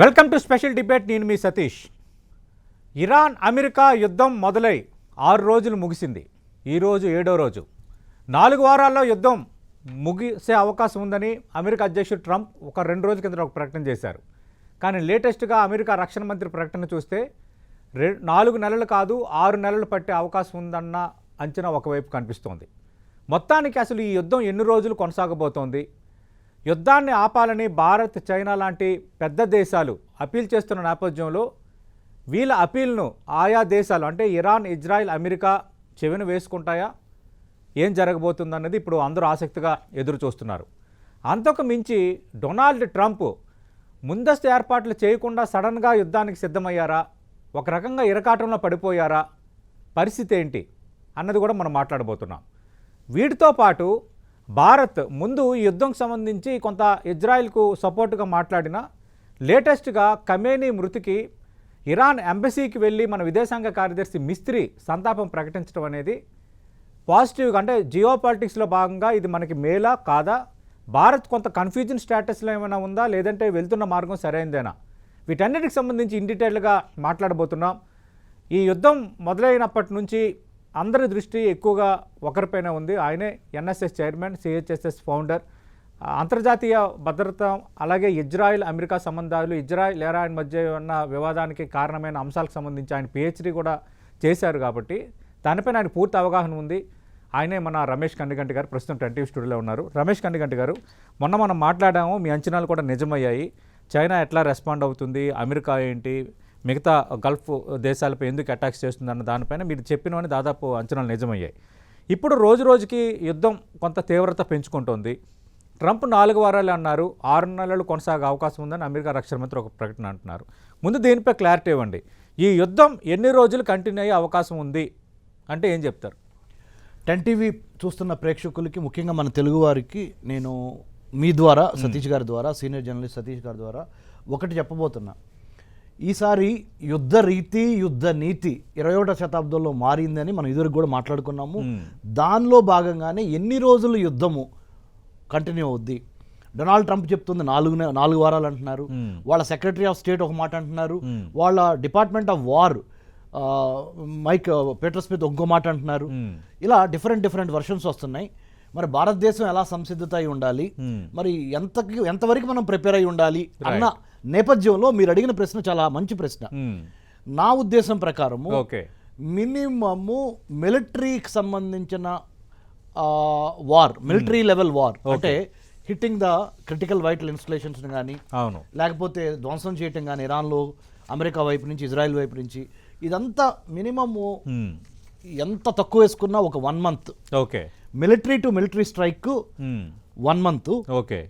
Welcome to special debate. నేను మీ Satish. Iran America యుద్ధం మొదలై 6 రోజులు ముగిసింది. ఈరోజు 7వ రోజు. 4 వారాల్లో యుద్ధం ముగిసే అవకాశం ఉందని అమెరికా అధ్యక్షుడు ట్రంప్ ఒక 2 రోజుల కింద ఒక ప్రకటన చేశారు. కానీ లేటెస్ట్గా అమెరికా రక్షణ మంత్రి ప్రకటన చూస్తే 4 నెలలు కాదు 6 నెలలు పట్టే అవకాశం ఉందన్న అంచనా ఒకవైపు కనిపిస్తోంది. మొత్తానికి అసలు ఈ యుద్ధం ఎన్ని రోజులు కొనసాగబోతోంది? యుద్ధాన్ని ఆపాలని భారత్, చైనా లాంటి పెద్ద దేశాలు అపీల్ చేస్తున్న నేపథ్యంలో వీళ్ళ అపీల్ను ఆయా దేశాలు అంటే ఇరాన్, ఇజ్రాయెల్, అమెరికా చెవిన వేసుకుంటాయా? ఏం జరగబోతుందన్నది ఇప్పుడు అందరూ ఆసక్తిగా ఎదురు చూస్తున్నారు. అంతకు మించి డొనాల్డ్ ట్రంప్ ముందస్తు ఏర్పాట్లు చేయకుండా సడన్గా యుద్ధానికి సిద్ధమయ్యారా? ఒక రకంగా ఇరకాటంలో పడిపోయారా? పరిస్థితి ఏంటి అన్నది కూడా మనం మాట్లాడబోతున్నాం. వీటితో పాటు భారత్ ముందు ఈ యుద్ధంకు సంబంధించి కొంత ఇజ్రాయెల్కు సపోర్టుగా మాట్లాడిన లేటెస్ట్గా ఖమేనీ మృతికి ఇరాన్ ఎంబసీకి వెళ్ళి మన విదేశాంగ కార్యదర్శి మిస్త్రీ సంతాపం ప్రకటించడం అనేది పాజిటివ్గా, అంటే జియో పాలిటిక్స్లో భాగంగా ఇది మనకి మేలా కాదా? భారత్ కొంత కన్ఫ్యూజన్ స్టేటస్లో ఏమైనా ఉందా, లేదంటే వెళ్తున్న మార్గం సరైనదేనా? వీటన్నిటికి సంబంధించి ఇన్ డీటెయిల్గా మాట్లాడబోతున్నాం. ఈ యుద్ధం మొదలైనప్పటి నుంచి అందరి దృష్టి ఎక్కువగా ఒకరిపైన ఉంది. ఆయనే ఎన్ఎస్ఎస్ చైర్మన్, సిహెచ్ఎస్ఎస్ ఫౌండర్. అంతర్జాతీయ భద్రత, అలాగే ఇజ్రాయెల్ అమెరికా సంబంధాలు, ఇజ్రాయెల్ ఇరాన్ మధ్య ఉన్న వివాదానికి కారణమైన అంశాలకు సంబంధించి ఆయన పిహెచ్డీ కూడా చేశారు కాబట్టి దానిపైన ఆయన పూర్తి అవగాహన ఉంది. ఆయనే మన రమేష్ కందిగంటి గారు, ప్రస్తుతం 10 స్టూడియోలో ఉన్నారు. రమేష్ కందిగంటి గారు, మొన్న మనం మాట్లాడాము, మీ అంచనాలు కూడా నిజమయ్యాయి. చైనా ఎట్లా రెస్పాండ్ అవుతుంది, అమెరికా ఏంటి, మిగతా గల్ఫ్ దేశాలపై ఎందుకు అటాక్స్ చేస్తుందన్న దానిపైన మీరు చెప్పినవని దాదాపు అంచనాలు నిజమయ్యాయి. ఇప్పుడు రోజు రోజుకి యుద్ధం కొంత తీవ్రత పెంచుకుంటోంది. ట్రంప్ 4 వారాలు అన్నారు, 6 నెలలు కొనసాగే అవకాశం ఉందని అమెరికా రక్షణ మంత్రి ఒక ప్రకటన అంటున్నారు. ముందు దీనిపై క్లారిటీ ఇవ్వండి. ఈ యుద్ధం ఎన్ని రోజులు కంటిన్యూ అయ్యే అవకాశం ఉంది అంటే ఏం చెప్తారు? 10 టీవీ చూస్తున్న ప్రేక్షకులకి, ముఖ్యంగా మన తెలుగు వారికి నేను మీ ద్వారా, సతీష్ గారి ద్వారా, సీనియర్ జర్నలిస్ట్ సతీష్ గారి ద్వారా ఒకటి చెప్పబోతున్నా. ఈసారి యుద్ధ రీతి, యుద్ధ నీతి 21వ శతాబ్దంలో మారిందని మనం ఇదివరకు కూడా మాట్లాడుకున్నాము. దానిలో భాగంగానే ఎన్ని రోజులు యుద్ధము కంటిన్యూ అవుద్ది? డొనాల్డ్ ట్రంప్ చెప్తుంది 4 వారాలు అంటున్నారు. వాళ్ళ సెక్రటరీ ఆఫ్ స్టేట్ ఒక మాట అంటున్నారు. వాళ్ళ డిపార్ట్మెంట్ ఆఫ్ వార్ మైక్ పీటర్స్మిత్ ఇంకో మాట అంటున్నారు. ఇలా డిఫరెంట్ వర్షన్స్ వస్తున్నాయి. మరి భారతదేశం ఎలా సంసిద్ధత అయి ఉండాలి, మరి ఎంతవరకు మనం ప్రిపేర్ అయి ఉండాలి అన్న నేపథ్యంలో మీరు అడిగిన ప్రశ్న చాలా మంచి ప్రశ్న. నా ఉద్దేశం ప్రకారము మినిమము మిలిటరీకి సంబంధించిన వార్, మిలిటరీ లెవెల్ వార్, అంటే hitting the critical vital installations కానీ, లేకపోతే ధ్వంసం చేయటం కానీ ఇరాన్లో, అమెరికా వైపు నుంచి, ఇజ్రాయెల్ వైపు నుంచి, ఇదంతా మినిమము ఎంత తక్కువ వేసుకున్నా ఒక 1 month. Okay, military to military strike 1 month. Okay,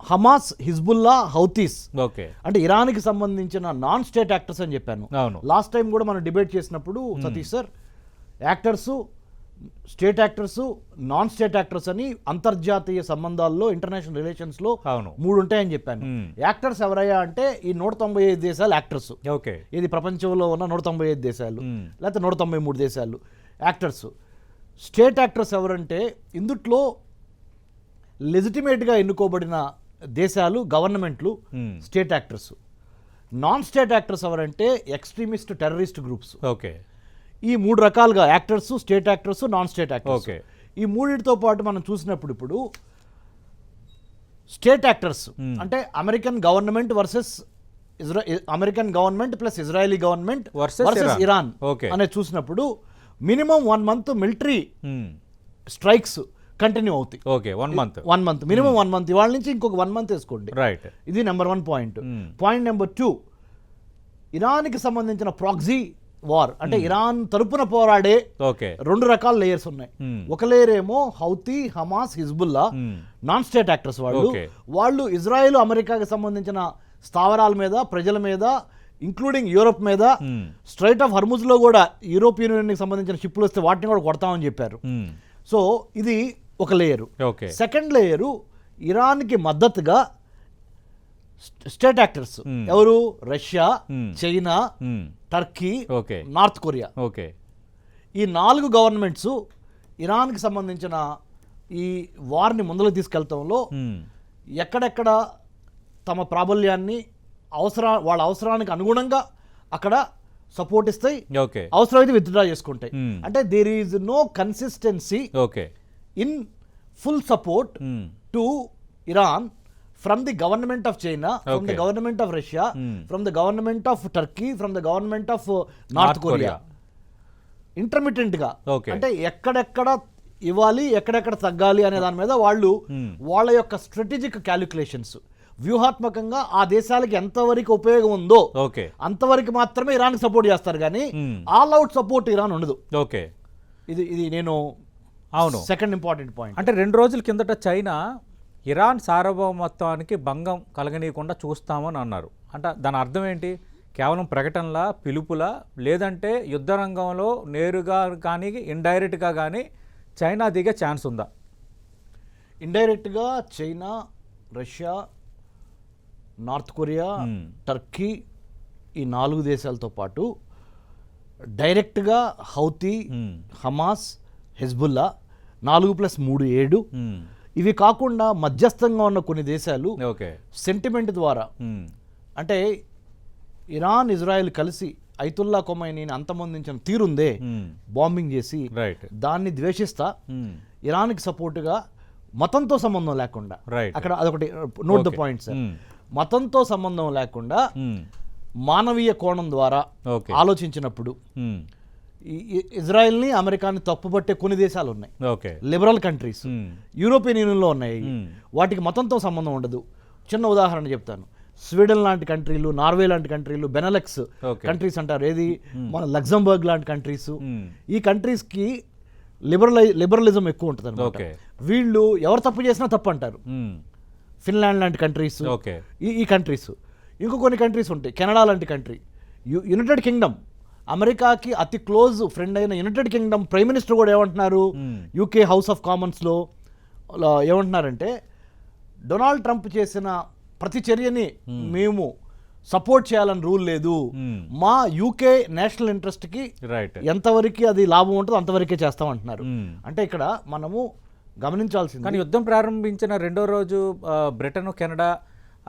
Hamas, Hezbollah, Houthis, okay, అంటే ఇరాన్కి సంబంధించిన నాన్ స్టేట్ యాక్టర్స్ అని చెప్పాను. లాస్ట్ టైం కూడా మనం డిబేట్ చేసినప్పుడు Satish sir, actors, state actors, non state actors అని అంతర్జాతీయ సంబంధాల్లో, ఇంటర్నేషనల్ రిలేషన్స్లో 3 ఉంటాయని చెప్పాను. యాక్టర్స్ ఎవరయ్యా అంటే ఈ 195 దేశాలు యాక్టర్స్. ఓకే, ఇది ప్రపంచంలో ఉన్న 195 దేశాలు లేకపోతే 193 దేశాలు యాక్టర్స్. స్టేట్ యాక్టర్స్ ఎవరంటే ఇందుట్లో లెజిటిమేట్గా ఎన్నుకోబడిన దేశాలు, గవర్నమెంట్లు state actors. Non state actors ఎవరంటే ఎక్స్ట్రీమిస్ట్, టెర్రరిస్ట్ గ్రూప్స్. ఓకే, ఈ 3 రకాలుగా actors, state actors, non state actors. ఈ 3తో పాటు మనం చూసినప్పుడు ఇప్పుడు స్టేట్ యాక్టర్స్ అంటే American government versus American government plus Israeli government versus Iran అనేది చూసినప్పుడు minimum 1 month military strikes continue అవుతాయి. Okay, 1 month minimum 1 month. ఇవాళ నుంచి ఇంకొక 1 మంత్ వేసుకోండి. రైట్, ఇది నెంబర్ 1 పాయింట్. పాయింట్ నెంబర్ 2, ఇరాన్కి సంబంధించిన ప్రాక్సీ వార్, అంటే ఇరాన్ తరపున పోరాడే 2 రకాల లేయర్స్ ఉన్నాయి. ఒక లేయర్ ఏమో Houthi, Hamas, Hezbollah, non state actors. వాళ్ళు ఇజ్రాయెల్, అమెరికాకి సంబంధించిన స్థావరాల మీద, ప్రజల మీద, ఇంక్లూడింగ్ యూరోప్ మీద, స్ట్రైట్ ఆఫ్ హర్ముజ్ లో కూడా యూరోపియన్ యూనియన్కి సంబంధించిన షిప్లు వస్తే వాటిని కూడా కొడతామని చెప్పారు. సో ఇది ఒక లేయరు. సెకండ్ లేయరు ఇరాన్కి మద్దతుగా స్టేట్ యాక్టర్స్. ఎవరు? Russia, China, Turkey, north Korea. ఈ 4 గవర్నమెంట్స్ ఇరాన్కి సంబంధించిన ఈ వార్ని ముందుకు తీసుకెళ్తంలో ఎక్కడెక్కడ తమ ప్రాబల్యాన్ని వాళ్ళ అవసరానికి అనుగుణంగా అక్కడ సపోర్ట్ ఇస్తాయి, ఓకే, అవసరమైతే విత్డ్రా చేసుకుంటాయి. అంటే there is no consistency okay, in full support to Iran from the government of China, from the government of Russia, from the government of Turkey, from the government of North Korea. Intermittent గా, అంటే ఎక్కడెక్కడ ఇవ్వాలి, ఎక్కడెక్కడ తగ్గాలి అనే దాని మీద వాళ్ళు వాళ్ళ యొక్క స్ట్రాటజిక్ క్యాలిక్యులేషన్స్, వ్యూహాత్మకంగా ఆ దేశాలకి ఎంతవరకు ఉపయోగం ఉందో అంతవరకు మాత్రమే ఇరాన్ సపోర్ట్ చేస్తారు, కానీ ఆల్ అవుట్ సపోర్ట్ ఇరాన్ ఉండదు. ఓకే, ఇది నేను సెకండ్ ఇంపార్టెంట్ పాయింట్. అంటే 2 రోజుల కిందట చైనా ఇరాన్ సార్వభౌమత్వానికి భంగం కలగనీయకుండా చూస్తామని అన్నారు. అంటే దాని అర్థం ఏంటి? కేవలం ప్రకటనలా, పిలుపులా, లేదంటే యుద్ధ రంగంలో నేరుగా కానీ ఇండైరెక్ట్గా కానీ చైనా దిగే ఛాన్స్ ఉందా? ఇండైరెక్ట్గా China, Russia, north Korea, Turkey, ఈ 4 దేశాలతో పాటు డైరెక్ట్గా హౌతీ, హమాస్, హెజ్బుల్లా 4+3 7, ఇవి కాకుండా మధ్యస్థంగా ఉన్న కొన్ని దేశాలు సెంటిమెంట్ ద్వారా, అంటే ఇరాన్, ఇజ్రాయెల్ కలిసి ఐతుల్లా ఖొమైనీని అంతమొందించిన తీరుందే, బాంబింగ్ చేసి దాన్ని ద్వేషిస్తా ఇరాన్కి సపోర్టుగా మతంతో సంబంధం లేకుండా, అక్కడ అదొకటి నోట్ ద పాయింట్ సార్, మతంతో సంబంధం లేకుండా మానవీయ కోణం ద్వారా ఆలోచించినప్పుడు ఇజ్రాయెల్ని, అమెరికాని తప్పుపట్టే కొన్ని దేశాలు ఉన్నాయి, లిబరల్ కంట్రీస్, యూరోపియన్ యూనియన్లో ఉన్నాయి, వాటికి మతంతో సంబంధం ఉండదు. చిన్న ఉదాహరణ చెప్తాను. స్వీడన్ లాంటి కంట్రీలు, నార్వే లాంటి కంట్రీలు, బెనలెక్స్ కంట్రీస్ అంటారు, ఏది మన లగ్జంబర్గ్ లాంటి కంట్రీస్, ఈ కంట్రీస్కి లిబరలిజం ఎక్కువ ఉంటుంది అనమాట. వీళ్ళు ఎవరు తప్పు చేసినా తప్పు అంటారు. ఫిన్లాండ్ లాంటి కంట్రీస్, ఈ కంట్రీస్, ఇంకో కొన్ని కంట్రీస్ ఉంటాయి, కెనడా లాంటి కంట్రీ, యునైటెడ్ కింగ్డమ్, అమెరికాకి అతి క్లోజ్ ఫ్రెండ్ అయిన యునైటెడ్ కింగ్డమ్ ప్రైమ్ మినిస్టర్ కూడా ఏమంటున్నారు, యూకే హౌస్ ఆఫ్ కామన్స్లో ఏమంటున్నారంటే, డొనాల్డ్ ట్రంప్ చేసిన ప్రతి చర్యని మేము సపోర్ట్ చేయాలని రూల్ లేదు, మా యూకే నేషనల్ ఇంట్రెస్ట్కి ఎంతవరకు అది లాభం ఉంటుందో అంతవరకే చేస్తామంటున్నారు. అంటే ఇక్కడ మనము గమనించాల్సింది, కానీ యుద్ధం ప్రారంభించిన 2వ రోజు బ్రిటన్, కెనడా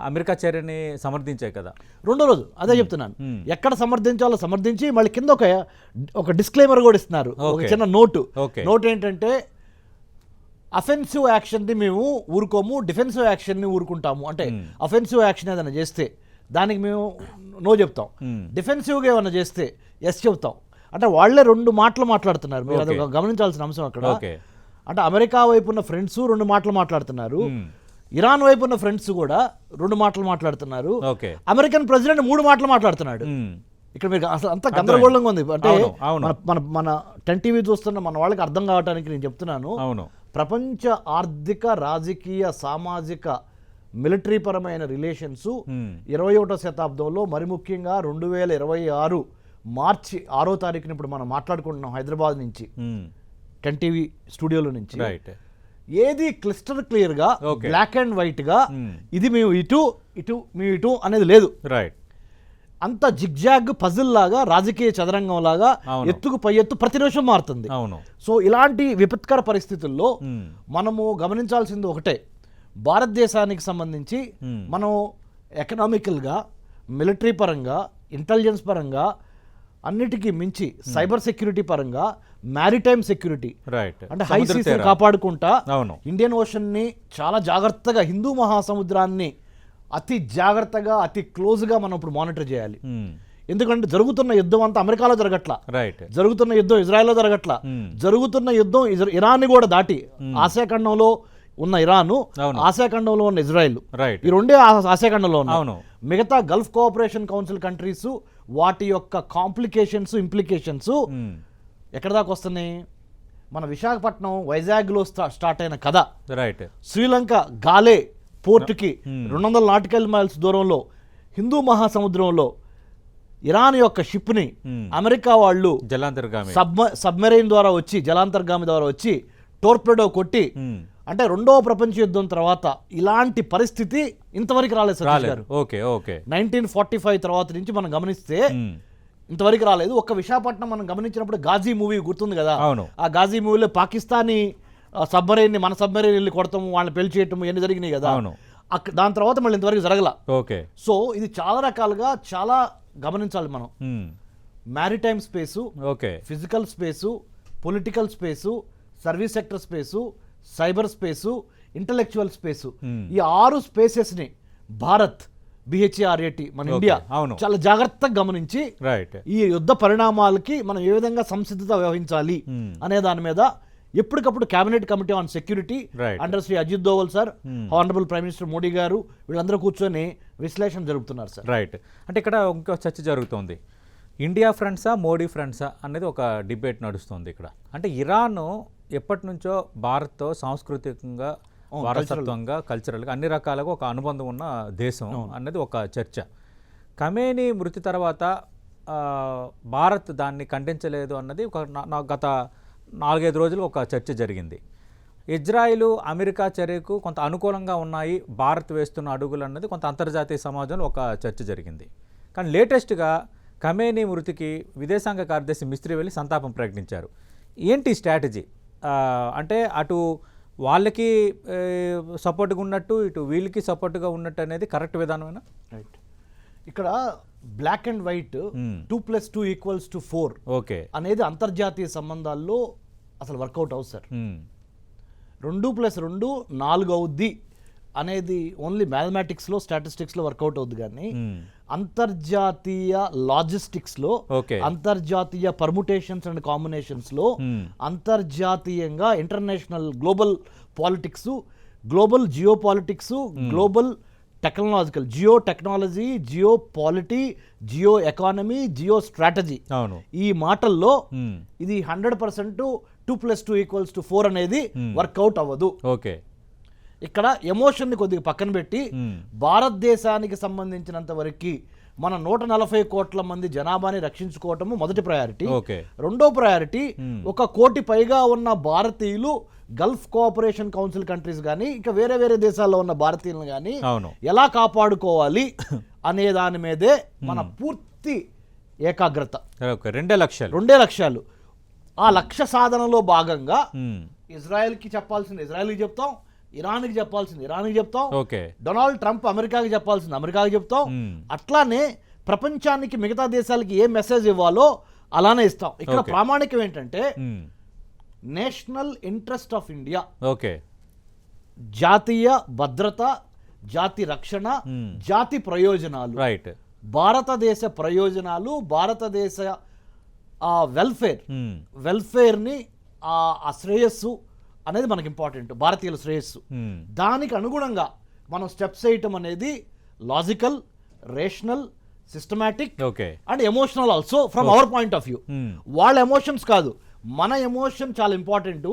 అమెరికా చర్యని సమర్థించాయి కదా. 2వ రోజు అదే చెప్తున్నాను, ఎక్కడ సమర్థించాలో సమర్థించి మళ్ళీ కింద ఒక డిస్క్లైమర్ కూడా ఇస్తున్నారు, ఒక చిన్న నోట్ ఏంటంటే, అఫెన్సివ్ యాక్షన్ని మేము ఊరుకోము, డిఫెన్సివ్ యాక్షన్ని ఊరుకుంటాము. అంటే అఫెన్సివ్ యాక్షన్ ఏదైనా చేస్తే దానికి మేము నో చెప్తాం, డిఫెన్సివ్గా ఏమైనా చేస్తే ఎస్ చెప్తాం. అంటే వాళ్ళే 2 మాటలు మాట్లాడుతున్నారు. మీరు అది గమనించాల్సిన అంశం అక్కడ. అంటే అమెరికా వైపు ఉన్న ఫ్రెండ్స్ 2 మాటలు మాట్లాడుతున్నారు, ఇరాన్ వైపు ఉన్న ఫ్రెండ్స్ కూడా 2 మాటలు మాట్లాడుతున్నారు, అమెరికన్ ప్రెసిడెంట్ 3 మాటలు మాట్లాడుతున్నాడు. ఇక్కడ మీకు అసలు అంత గందరగోళంగా ఉంది. అంటే మన 10 టీవీ చూస్తున్న మన వాళ్ళకి అర్థం కావడానికి నేను చెప్తున్నాను, ప్రపంచ ఆర్థిక, రాజకీయ, సామాజిక, మిలిటరీ పరమైన రిలేషన్స్ 21వ శతాబ్దంలో, మరి ముఖ్యంగా 2026 మార్చి 6వ తారీఖున ఇప్పుడు మనం మాట్లాడుకుంటున్నాం హైదరాబాద్ నుంచి, 10 టీవీ స్టూడియోలో నుంచి, ఏది క్లిస్టర్ క్లియర్ గా బ్లాక్ అండ్ వైట్ గా ఇది మేము ఇటు అనేది లేదు. అంత జిగ్జాగ్ పజిల్ లాగా, రాజకీయ చదరంగం లాగా ఎత్తుకు పై ఎత్తు ప్రతి నిమిషం మారుతుంది. సో ఇలాంటి విపత్కర పరిస్థితుల్లో మనము గమనించాల్సింది ఒకటే, భారతదేశానికి సంబంధించి మనం ఎకనామికల్గా, మిలిటరీ పరంగా, ఇంటెలిజెన్స్ పరంగా, అన్నిటికీ మించి సైబర్ సెక్యూరిటీ పరంగా, మ్యారిటైమ్ సెక్యూరిటీ, అంటే హై సీస్ కాపాడుకుంటా ఇండియన్ ఓషన్ ని చాలా జాగ్రత్తగా, హిందూ మహాసముద్రాన్ని అతి జాగ్రత్తగా, అతి క్లోజ్గా మనం ఇప్పుడు మానిటర్ చేయాలి. ఎందుకంటే జరుగుతున్న యుద్ధం అంతా అమెరికాలో జరగట్లా, జరుగుతున్న యుద్ధం ఇజ్రాయెల్లో జరగట్లా, జరుగుతున్న యుద్ధం ఇరాన్ కూడా దాటి ఆసియా ఖండంలో ఉన్న ఇరాను, ఆసియా ఖండంలో ఉన్న ఇజ్రాయెల్, ఈ 2 ఆసియా ఖండంలో ఉన్నాయి. మిగతా గల్ఫ్ కోఆపరేషన్ కౌన్సిల్ కంట్రీస్ వాటి యొక్క కాంప్లికేషన్స్, ఇంప్లికేషన్స్ ఎక్కడ దాకా వస్తున్నాయి? మన విశాఖపట్నం, వైజాగ్లో స్టార్ట్ అయిన కథ శ్రీలంక గాలే పోర్టుకి 200 నాటికల్ మైల్స్ దూరంలో హిందూ మహాసముద్రంలో ఇరాన్ యొక్క షిప్ని అమెరికా వాళ్ళు సబ్మెరైన్ ద్వారా వచ్చి, జలాంతర్గామి ద్వారా వచ్చి టోర్పెడో కొట్టి, అంటే 2వ ప్రపంచ యుద్ధం తర్వాత ఇలాంటి పరిస్థితి ఇంతవరకు రాలేదు సతీష్ గారు. 1945 తర్వాత నుంచి మనం గమనిస్తే ఇంతవరకు రాలేదు. ఒక్క విశాఖపట్నం మనం గమనించినప్పుడు గాజీ మూవీ గుర్తుంది కదా, ఆ గాజీ మూవీలో పాకిస్తానీ సబ్మరైన్ ని మన సబ్మరైన్ వెళ్ళి కొడతాము, వాళ్ళని పెళ్లి చేయటము, ఎన్ని జరిగినాయి కదా. దాని తర్వాత మళ్ళీ ఇంతవరకు జరగల. ఓకే. సో ఇది చాలా రకాలుగా చాలా గమనించాలి మనం. Maritime space, okay, physical space, political space, service sector space, cyber space, intellectual space, ఈ 6 స్పేసెస్ని భారత్ BHARAT మన ఇండియా అవును, చాలా జాగ్రత్తగా గమనించి రైట్, ఈ యుద్ధ పరిణామాలకి మనం ఏ విధంగా సంసిద్ధత వ్యవహరించాలి అనే దాని మీద ఎప్పటికప్పుడు cabinet committee on security Right. Under Shri Ajit Doval sir, honourable prime minister Modi గారు వీళ్ళందరూ కూర్చొని విశ్లేషణ జరుపుతున్నారు సార్. రైట్. అంటే ఇక్కడ ఇంకో చర్చ జరుగుతోంది, ఇండియా ఫ్రెండ్సా మోడీ ఫ్రెండ్సా అనేది ఒక డిబేట్ నడుస్తుంది ఇక్కడ. అంటే ఇరాన్ ఎప్పటి నుంచో భారత్తో సాంస్కృతికంగా, వారసత్వంగా, కల్చరల్గా అన్ని రకాలుగా ఒక అనుబంధం ఉన్న దేశం అనేది ఒక చర్చ. ఖమేనీ మృతి తర్వాత భారత్ దాన్ని ఖండించలేదు అన్నది ఒక గత 4-5 రోజులు ఒక చర్చ జరిగింది. ఇజ్రాయిల్ అమెరికా చర్యకు కొంత అనుకూలంగా ఉన్నాయి భారత్ వేస్తున్న అడుగులు అన్నది కొంత అంతర్జాతీయ సమాజంలో ఒక చర్చ జరిగింది. కానీ లేటెస్ట్గా ఖమేనీ మృతికి విదేశాంగ కార్యదర్శి మిస్త్రీ వెళ్ళి సంతాపం ప్రకటించారు. ఏంటి స్ట్రాటజీ? అంటే అటు వాళ్ళకి సపోర్ట్గా ఉన్నట్టు ఇటు వీళ్ళకి సపోర్ట్గా ఉన్నట్టు అనేది కరెక్ట్ విధానమేనా? రైట్. ఇక్కడ బ్లాక్ అండ్ వైట్ 2+2 = 4 ఓకే అనేది అంతర్జాతీయ సంబంధాల్లో అసలు వర్కౌట్ అవుతుంది సార్. 2+2 4 అవుద్ది అనేది ఓన్లీ మ్యాథమెటిక్స్లో, స్టాటిస్టిక్స్లో వర్కౌట్ అవుద్ది. కానీ అంతర్జాతీయ లాజిస్టిక్స్లో, అంతర్జాతీయ పర్ముటేషన్స్ అండ్ కాంబినేషన్స్లో, అంతర్జాతీయంగా international global politics, global geo politics, global technological, geo technology, geo polity, geo economy, geo strategy, ఈ మాటల్లో ఇది 100% 2+2 = 4 అనేది వర్కౌట్ అవ్వదు. ఓకే. ఇక్కడ ఎమోషన్ని కొద్దిగా పక్కన పెట్టి భారతదేశానికి సంబంధించినంత వరకు మన 140 కోట్ల మంది జనాభాని రక్షించుకోవటము మొదటి ప్రయారిటీ. రెండో ప్రయారిటీ 1 కోటి పైగా ఉన్న భారతీయులు గల్ఫ్ కోఆపరేషన్ కౌన్సిల్ కంట్రీస్ కానీ ఇంకా వేరే వేరే దేశాల్లో ఉన్న భారతీయులను కానీ ఎలా కాపాడుకోవాలి అనే దాని మీదే మన పూర్తి ఏకాగ్రత. 2 లక్ష్యాలు. ఆ లక్ష్య సాధనలో భాగంగా ఇజ్రాయెల్కి చెప్పాల్సింది ఇజ్రాయెల్కి చెప్తాం, ఇరాన్కి చెప్పాల్సింది ఇరాన్కి చెప్తాం, డొనాల్డ్ ట్రంప్ అమెరికాకి చెప్పాల్సింది అమెరికాకి చెప్తాం. అట్లానే ప్రపంచానికి మిగతా దేశాలకి ఏ మెసేజ్ ఇవ్వాలో అలానే ఇస్తాం. ఇక్కడ ప్రామాణికం ఏంటంటే నేషనల్ ఇంట్రెస్ట్ ఆఫ్ ఇండియా, జాతీయ భద్రత, జాతి రక్షణ, జాతి ప్రయోజనాలు, భారతదేశ ప్రయోజనాలు, భారతదేశ వెల్ఫేర్ని ఆ శ్రేయస్సు అనేది మనకి ఇంపార్టెంట్, భారతీయుల శ్రేయస్సు. దానికి అనుగుణంగా మనం స్టెప్స్ వేయటం అనేది logical, rational, systematic and emotional also from our point of view. వాళ్ళ ఎమోషన్స్ కాదు, మన ఎమోషన్ చాలా ఇంపార్టెంట్.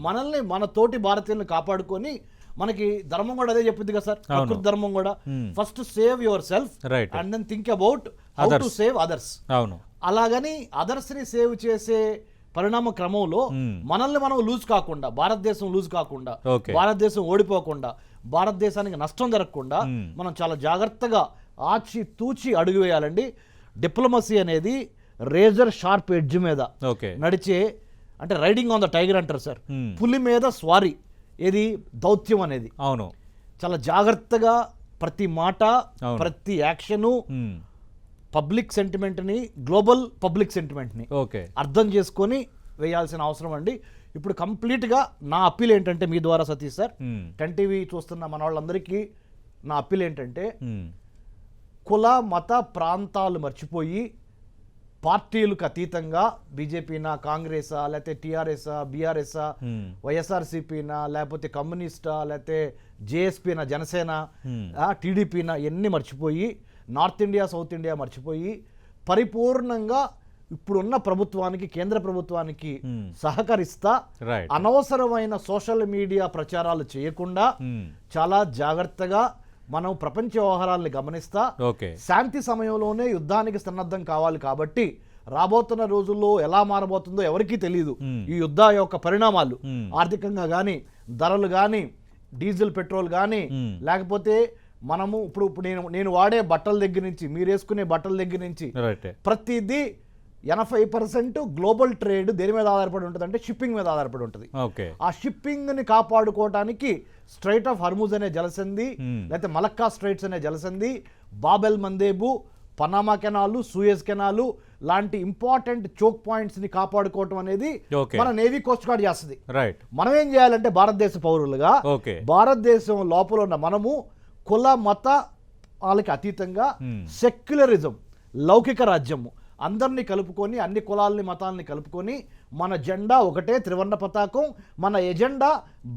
మనల్ని, మన తోటి భారతీయులను కాపాడుకొని, మనకి ధర్మం కూడా అదే చెప్పింది కదా సార్, ప్రకృతి ధర్మం కూడా, first save yourself and then think about how to save others. అలాగని అదర్స్ ని సేవ్ చేసే పరిణామ క్రమంలో మనల్ని మనం లూజ్ కాకుండా, భారతదేశం లూజ్ కాకుండా, భారతదేశం ఓడిపోకుండా, భారతదేశానికి నష్టం జరగకుండా మనం చాలా జాగ్రత్తగా ఆచి తూచి అడుగు వేయాలండి. డిప్లొమసీ అనేది రేజర్ షార్ప్ ఎడ్జ్ మీద నడిచే, అంటే రైడింగ్ ఆన్ ద టైగర్ అంటారు సార్, పులి మీద స్వారీ, ఏది దౌత్యం అనేది. అవును, చాలా జాగ్రత్తగా ప్రతి మాట, ప్రతి యాక్షను పబ్లిక్ సెంటిమెంట్ని, గ్లోబల్ పబ్లిక్ సెంటిమెంట్ని అర్థం చేసుకొని వేయాల్సిన అవసరం అండి. ఇప్పుడు కంప్లీట్గా నా అప్పీల్ ఏంటంటే మీ ద్వారా సతీష్ సార్, 10 TV చూస్తున్న మన వాళ్ళందరికీ నా అప్పీల్ ఏంటంటే కుల మత ప్రాంతాలు మర్చిపోయి పార్టీలకు అతీతంగా బీజేపీనా, కాంగ్రెసా, లేకపోతే టీఆర్ఎస్ఆ, బీఆర్ఎస్ఆ, వైఎస్ఆర్సీపీనా, లేకపోతే కమ్యూనిస్టా, లేకపోతే జేఎస్పీనా, జనసేన, టీడీపీనా, ఇవన్నీ మర్చిపోయి, నార్త్ ఇండియా, సౌత్ ఇండియా మర్చిపోయి పరిపూర్ణంగా ఇప్పుడున్న ప్రభుత్వానికి, కేంద్ర ప్రభుత్వానికి సహకరిస్తా అనవసరమైన సోషల్ మీడియా ప్రచారాలు చేయకుండా చాలా జాగ్రత్తగా మనం ప్రపంచ వ్యవహారాలను గమనిస్తా శాంతి సమయంలోనే యుద్ధానికి సన్నద్ధం కావాలి. కాబట్టి రాబోతున్న రోజుల్లో ఎలా మారబోతుందో ఎవరికీ తెలియదు. ఈ యుద్ధ యొక్క పరిణామాలు ఆర్థికంగా కానీ, ధరలు కానీ, డీజిల్ పెట్రోల్ కానీ, లేకపోతే మనము ఇప్పుడు నేను వాడే బట్టల దగ్గర నుంచి, మీరు వేసుకునే బట్టల దగ్గర నుంచి ప్రతిదీ 80% గ్లోబల్ ట్రేడ్ దేని మీద ఆధారపడి ఉంటుంది అంటే షిప్పింగ్ మీద ఆధారపడి ఉంటుంది. ఓకే. ఆ షిప్పింగ్ని కాపాడుకోవడానికి స్ట్రైట్ ఆఫ్ హర్మూజ్ అనే జలసంధి, లేకపోతే మలక్కా స్ట్రైట్స్ అనే జలసంధి, Bab el Mandeb, Panama canal, Suez canal లాంటి ఇంపార్టెంట్ చోక్ పాయింట్స్ని కాపాడుకోవటం అనేది మన నేవీ కోస్ట్ గార్డ్ చేస్తుంది. రైట్. మనం ఏం చేయాలంటే భారతదేశ పౌరులుగా భారతదేశం లోపల ఉన్న మనము కుల మత వాళ్ళకి అతీతంగా సెక్యులరిజం, లౌకిక రాజ్యము అందరినీ కలుపుకొని, అన్ని కులాలని మతాలని కలుపుకొని మన జెండా ఒకటే, త్రివర్ణ పతాకం. మన ఎజెండా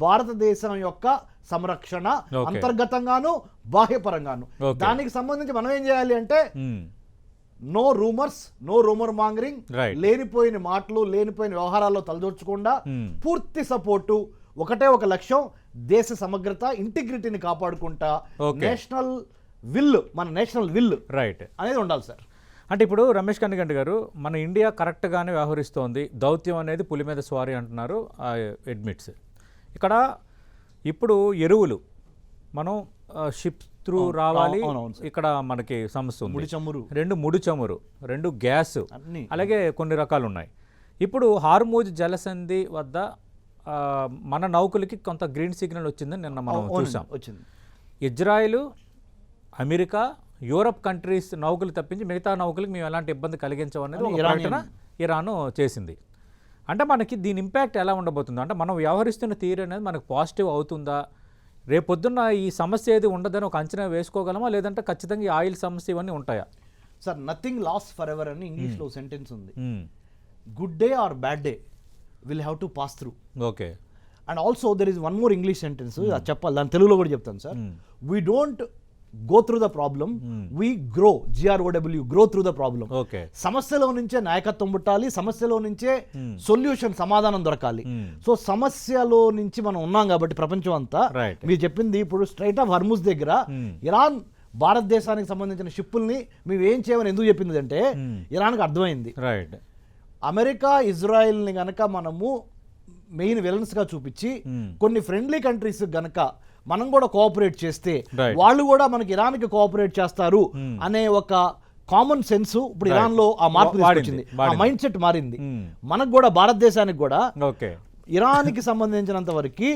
భారతదేశం యొక్క సంరక్షణ, అంతర్గతంగాను బాహ్యపరంగాను. దానికి సంబంధించి మనం ఏం చేయాలి అంటే no rumours, no rumour mongering, లేనిపోయిన మాటలు, లేనిపోయిన వ్యవహారాల్లో తలదూర్చకుండా పూర్తి సపోర్టు, ఒకటే ఒక లక్ష్యం, దేశ సమగ్రత, ఇంటిగ్రిటీని కాపాడుకుంటా నేషనల్ విల్, మన నేషనల్ విల్ రైట్ అనేది ఉండాలి సార్. అంటే ఇప్పుడు రమేష్ కన్నిగంటి గారు, మన ఇండియా కరెక్ట్గానే వ్యవహరిస్తోంది, దౌత్యం అనేది పులి మీద స్వారీ అంటున్నారు, అడ్మిట్స్. ఇక్కడ ఇప్పుడు ఎరువులు మనం షిప్ త్రూ రావాలి, ఇక్కడ మనకి సమస్య ఉంది. ముడి చమురు, 2 గ్యాస్, అలాగే కొన్ని రకాలు ఉన్నాయి. ఇప్పుడు హార్మూజ్ జలసంధి వద్ద మన నౌకలకి కొంత గ్రీన్ సిగ్నల్ వచ్చిందని నిన్న మనం చూసాం. ఇజ్రాయిల్, అమెరికా, యూరప్ కంట్రీస్ నౌకలు తప్పించి మిగతా నౌకలకు మేము ఎలాంటి ఇబ్బంది కలిగించమనేది ఒక ప్రకటన ఇరాన్ చేసింది. అంటే మనకి దీని ఇంపాక్ట్ ఎలా ఉండబోతుందో, అంటే మనం వ్యవహరిస్తున్న తీరు అనేది మనకు పాజిటివ్ అవుతుందా, రేపొద్దున్న ఈ సమస్య ఏది ఉండదని ఒక అంచనా వేసుకోగలమా, లేదంటే ఖచ్చితంగా ఈ ఆయిల్ సమస్య ఇవన్నీ ఉంటాయా? Sir, nothing lasts forever అని ఇంగ్లీష్లో సెంటెన్స్ ఉంది. Good day or bad day will have to pass through. Okay. And also there is one more English sentence, అది చెప్పాలి, దాని తెలుగులో కూడా చెప్తాను sir. We don't go through the problem, we grow, grow through the problem. సమస్యలో నుంచే నాయకత్వం పుట్టాలి, సమస్యలో నుంచే సొల్యూషన్, సమాధానం దొరకాలి. సో సమస్యలో నుంచి మనం ఉన్నాం కాబట్టి ప్రపంచం అంతా, మీరు చెప్పింది ఇప్పుడు స్ట్రైట్ ఆఫ్ హర్మూజ్ దగ్గర ఇరాన్ భారతదేశానికి సంబంధించిన షిప్పుల్ని మేము ఏం చేయమని ఎందుకు చెప్పింది అంటే ఇరాన్కి అర్థమైంది. అమెరికా, ఇజ్రాయెల్ని గనక మనము మెయిన్ విలన్స్గా చూపించి కొన్ని ఫ్రెండ్లీ కంట్రీస్ గనక మనం కూడా కోఆపరేట్ చేస్తే వాళ్ళు కూడా మనకి ఇరాన్కి కోఆపరేట్ చేస్తారు అనే ఒక కామన్ సెన్స్ ఇప్పుడు ఇరాన్ లో ఆ మార్పు తీసుకొచ్చింది, ఆ మైండ్ సెట్ మారింది. మనకు కూడా భారతదేశానికి కూడా ఇరాన్కి సంబంధించినంత వరకు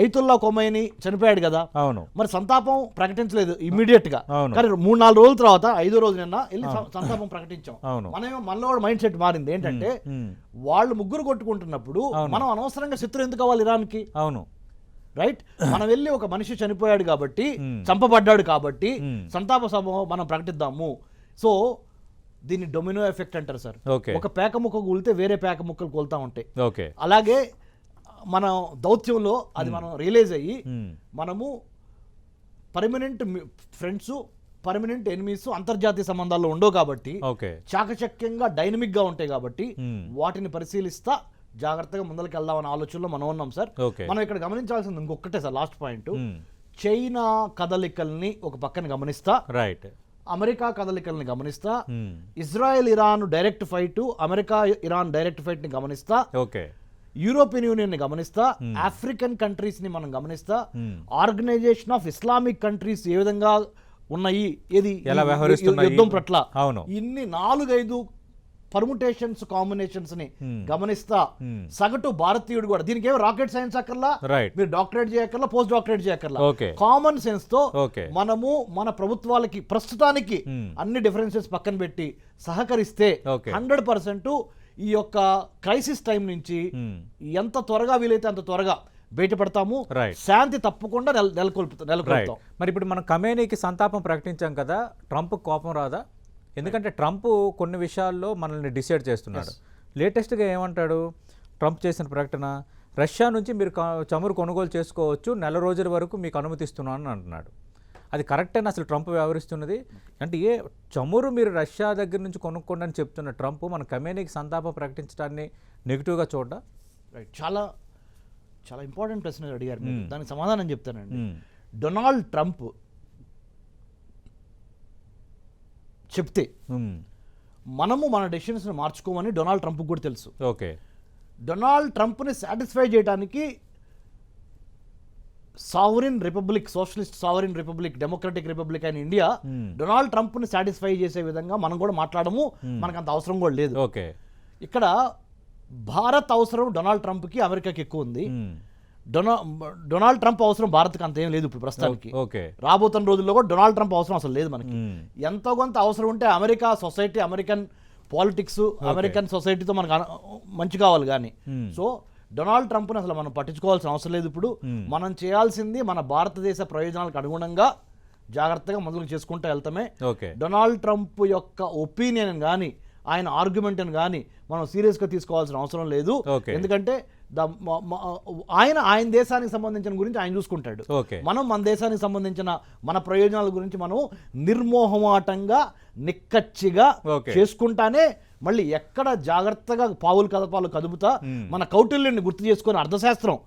ఐతుల్లా ఖొమైనీ చనిపోయాడు కదా, మరి సంతాపం ప్రకటించలేదు ఇమ్మీడియట్ గా, కానీ 3-4 రోజుల తర్వాత 5వ రోజు నిన్న వెళ్ళి సంతాపం ప్రకటించాం. మనలో కూడా మైండ్ సెట్ మారింది. ఏంటంటే వాళ్ళు ముగ్గురు కొట్టుకుంటున్నప్పుడు మనం అనవసరంగా శత్రు ఎందుకు అవ్వాలి ఇరాన్కి? అవును, రైట్. మనం వెళ్ళి ఒక మనిషి చనిపోయాడు కాబట్టి, చంపబడ్డాడు కాబట్టి సంతాప సభ మనం ప్రకటిద్దాము. సో దీన్ని డొమినో ఎఫెక్ట్ అంటారు సార్. ఒక పేక ముక్క కూలితే వేరే పేక ముక్కలు కూలుతా ఉంటాయి. అలాగే మన దౌత్యంలో అది మనం రియలైజ్ అయ్యి మనము పర్మనెంట్ ఫ్రెండ్స్, పర్మనెంట్ ఎనిమీస్ అంతర్జాతీయ సంబంధాల్లో ఉండవు కాబట్టి, చాకచక్యంగా డైనమిక్ గా ఉంటాయి కాబట్టి వాటిని పరిశీలిస్తా జాగ్రత్తగా ముందరికి వెళ్దామనే ఆలోచనలో మనం ఉన్నాం సార్. మనం ఇక్కడ గమనించాల్సింది ఇంకొకటే సార్, లాస్ట్ పాయింట్, చైనా కదలికల్ని ఒక పక్కన గమనిస్తా, రైట్, అమెరికా కదలికల్ని గమనిస్తా, Israel Iran direct fight, America Iran direct fight ని గమనిస్తా, యూరోపియన్ యూనియన్ ని గమనిస్తా, ఆఫ్రికన్ కంట్రీస్ ని మనం గమనిస్తా, ఆర్గనైజేషన్ ఆఫ్ ఇస్లామిక్ కంట్రీస్ ఏ విధంగా ఉన్నాయి, ఏది యుద్ధం పట్ల, ఇన్ని 4-5 పర్ముటేషన్స్, కాంబినేషన్స్ ని గమనిస్తా సగటు భారతీయుడు కూడా, దీనికి ఏమో రాకెట్ సైన్స్ అక్కర్లా, మీరు డాక్టరేట్ చేయక్కర్లా, పోస్ట్ డాక్టరేట్ చేయక్కర్లా, కామన్ సెన్స్ తో మనము మన ప్రభుత్వాలకి ప్రస్తుతానికి అన్ని డిఫరెన్సెస్ పక్కన పెట్టి సహకరిస్తే 100% ఈ యొక్క క్రైసిస్ టైం నుంచి ఎంత త్వరగా వీలైతే అంత త్వరగా బయటపడతాము, శాంతి తప్పకుండా నెలకొల్పుతాం. మరి ఇప్పుడు మనం ఖమేనీకి సంతాపం ప్రకటించాం కదా, ట్రంప్ కోపం రాదా? ఎందుకంటే ట్రంప్ కొన్ని విషయాల్లో మనల్ని డిసైడ్ చేస్తున్నాడు. లేటెస్ట్గా ఏమంటాడు ట్రంప్ చేసిన ప్రకటన, రష్యా నుంచి మీరు చమురు కొనుగోలు చేసుకోవచ్చు, 4 రోజుల వరకు మీకు అనుమతిస్తున్నాను అని అంటున్నాడు. అది కరెక్టేనా అసలు ట్రంప్ వ్యవహరిస్తున్నది? అంటే చమురు మీరు రష్యా దగ్గర నుంచి కొనుక్కోండి అని చెప్తున్న ట్రంప్ మన ఖమేనీకి సంతాపం ప్రకటించడాన్ని నెగిటివ్గా చూడ్డా? రైట్, చాలా చాలా ఇంపార్టెంట్ ప్రశ్న అడిగారు, దానికి సమాధానం చెప్తానండి. డొనాల్డ్ ట్రంప్ చెప్తే మనము మన డెసిషన్స్ని మార్చుకోమని డొనాల్డ్ ట్రంప్ కూడా తెలుసు. డొనాల్డ్ ట్రంప్ని సాటిస్ఫై చేయడానికి sovereign republic, socialist sovereign republic, democratic republic అయిన ఇండియా డొనాల్డ్ ట్రంప్ని సాటిస్ఫై చేసే విధంగా మనం కూడా మాట్లాడము, మనకు అంత అవసరం కూడా లేదు. ఓకే, ఇక్కడ భారత్ అవసరం డొనాల్డ్ ట్రంప్కి, అమెరికాకి ఎక్కువ ఉంది. డొనాల్డ్ ట్రంప్ అవసరం భారత్కి అంత ఏం లేదు ఇప్పుడు ప్రస్తుతానికి. ఓకే, రాబోతున్న రోజుల్లో కూడా డొనాల్డ్ ట్రంప్ అవసరం అసలు లేదు మనకి. ఎంతో కొంత అవసరం ఉంటే America society, American politics, American సొసైటీతో మనకు మంచి కావాలి కానీ. సో డొనాల్డ్ ట్రంప్ని అసలు మనం పట్టించుకోవాల్సిన అవసరం లేదు. ఇప్పుడు మనం చేయాల్సింది మన భారతదేశ ప్రయోజనాలకు అనుగుణంగా జాగ్రత్తగా మొదలు చేసుకుంటూ వెళ్తామే. డొనాల్డ్ ట్రంప్ యొక్క ఒపీనియన్ కానీ ఆయన ఆర్గ్యుమెంట్ని కానీ మనం సీరియస్గా తీసుకోవాల్సిన అవసరం లేదు. ఎందుకంటే ఆయన దేశానికి సంబంధించిన గురించి ఆయన చూసుకుంటాడు. మనం మన దేశానికి సంబంధించిన మన ప్రయోజనాల గురించి మనం నిర్మోహమాటంగా నిక్కచ్చిగా చేసుకుంటానే మళ్ళీ ఎక్కడ జాగ్రత్తగా పావులు కదపాలు కదుపుతా మన కౌటిల్యాన్ని గుర్తు చేసుకుని అర్థశాస్త్రం,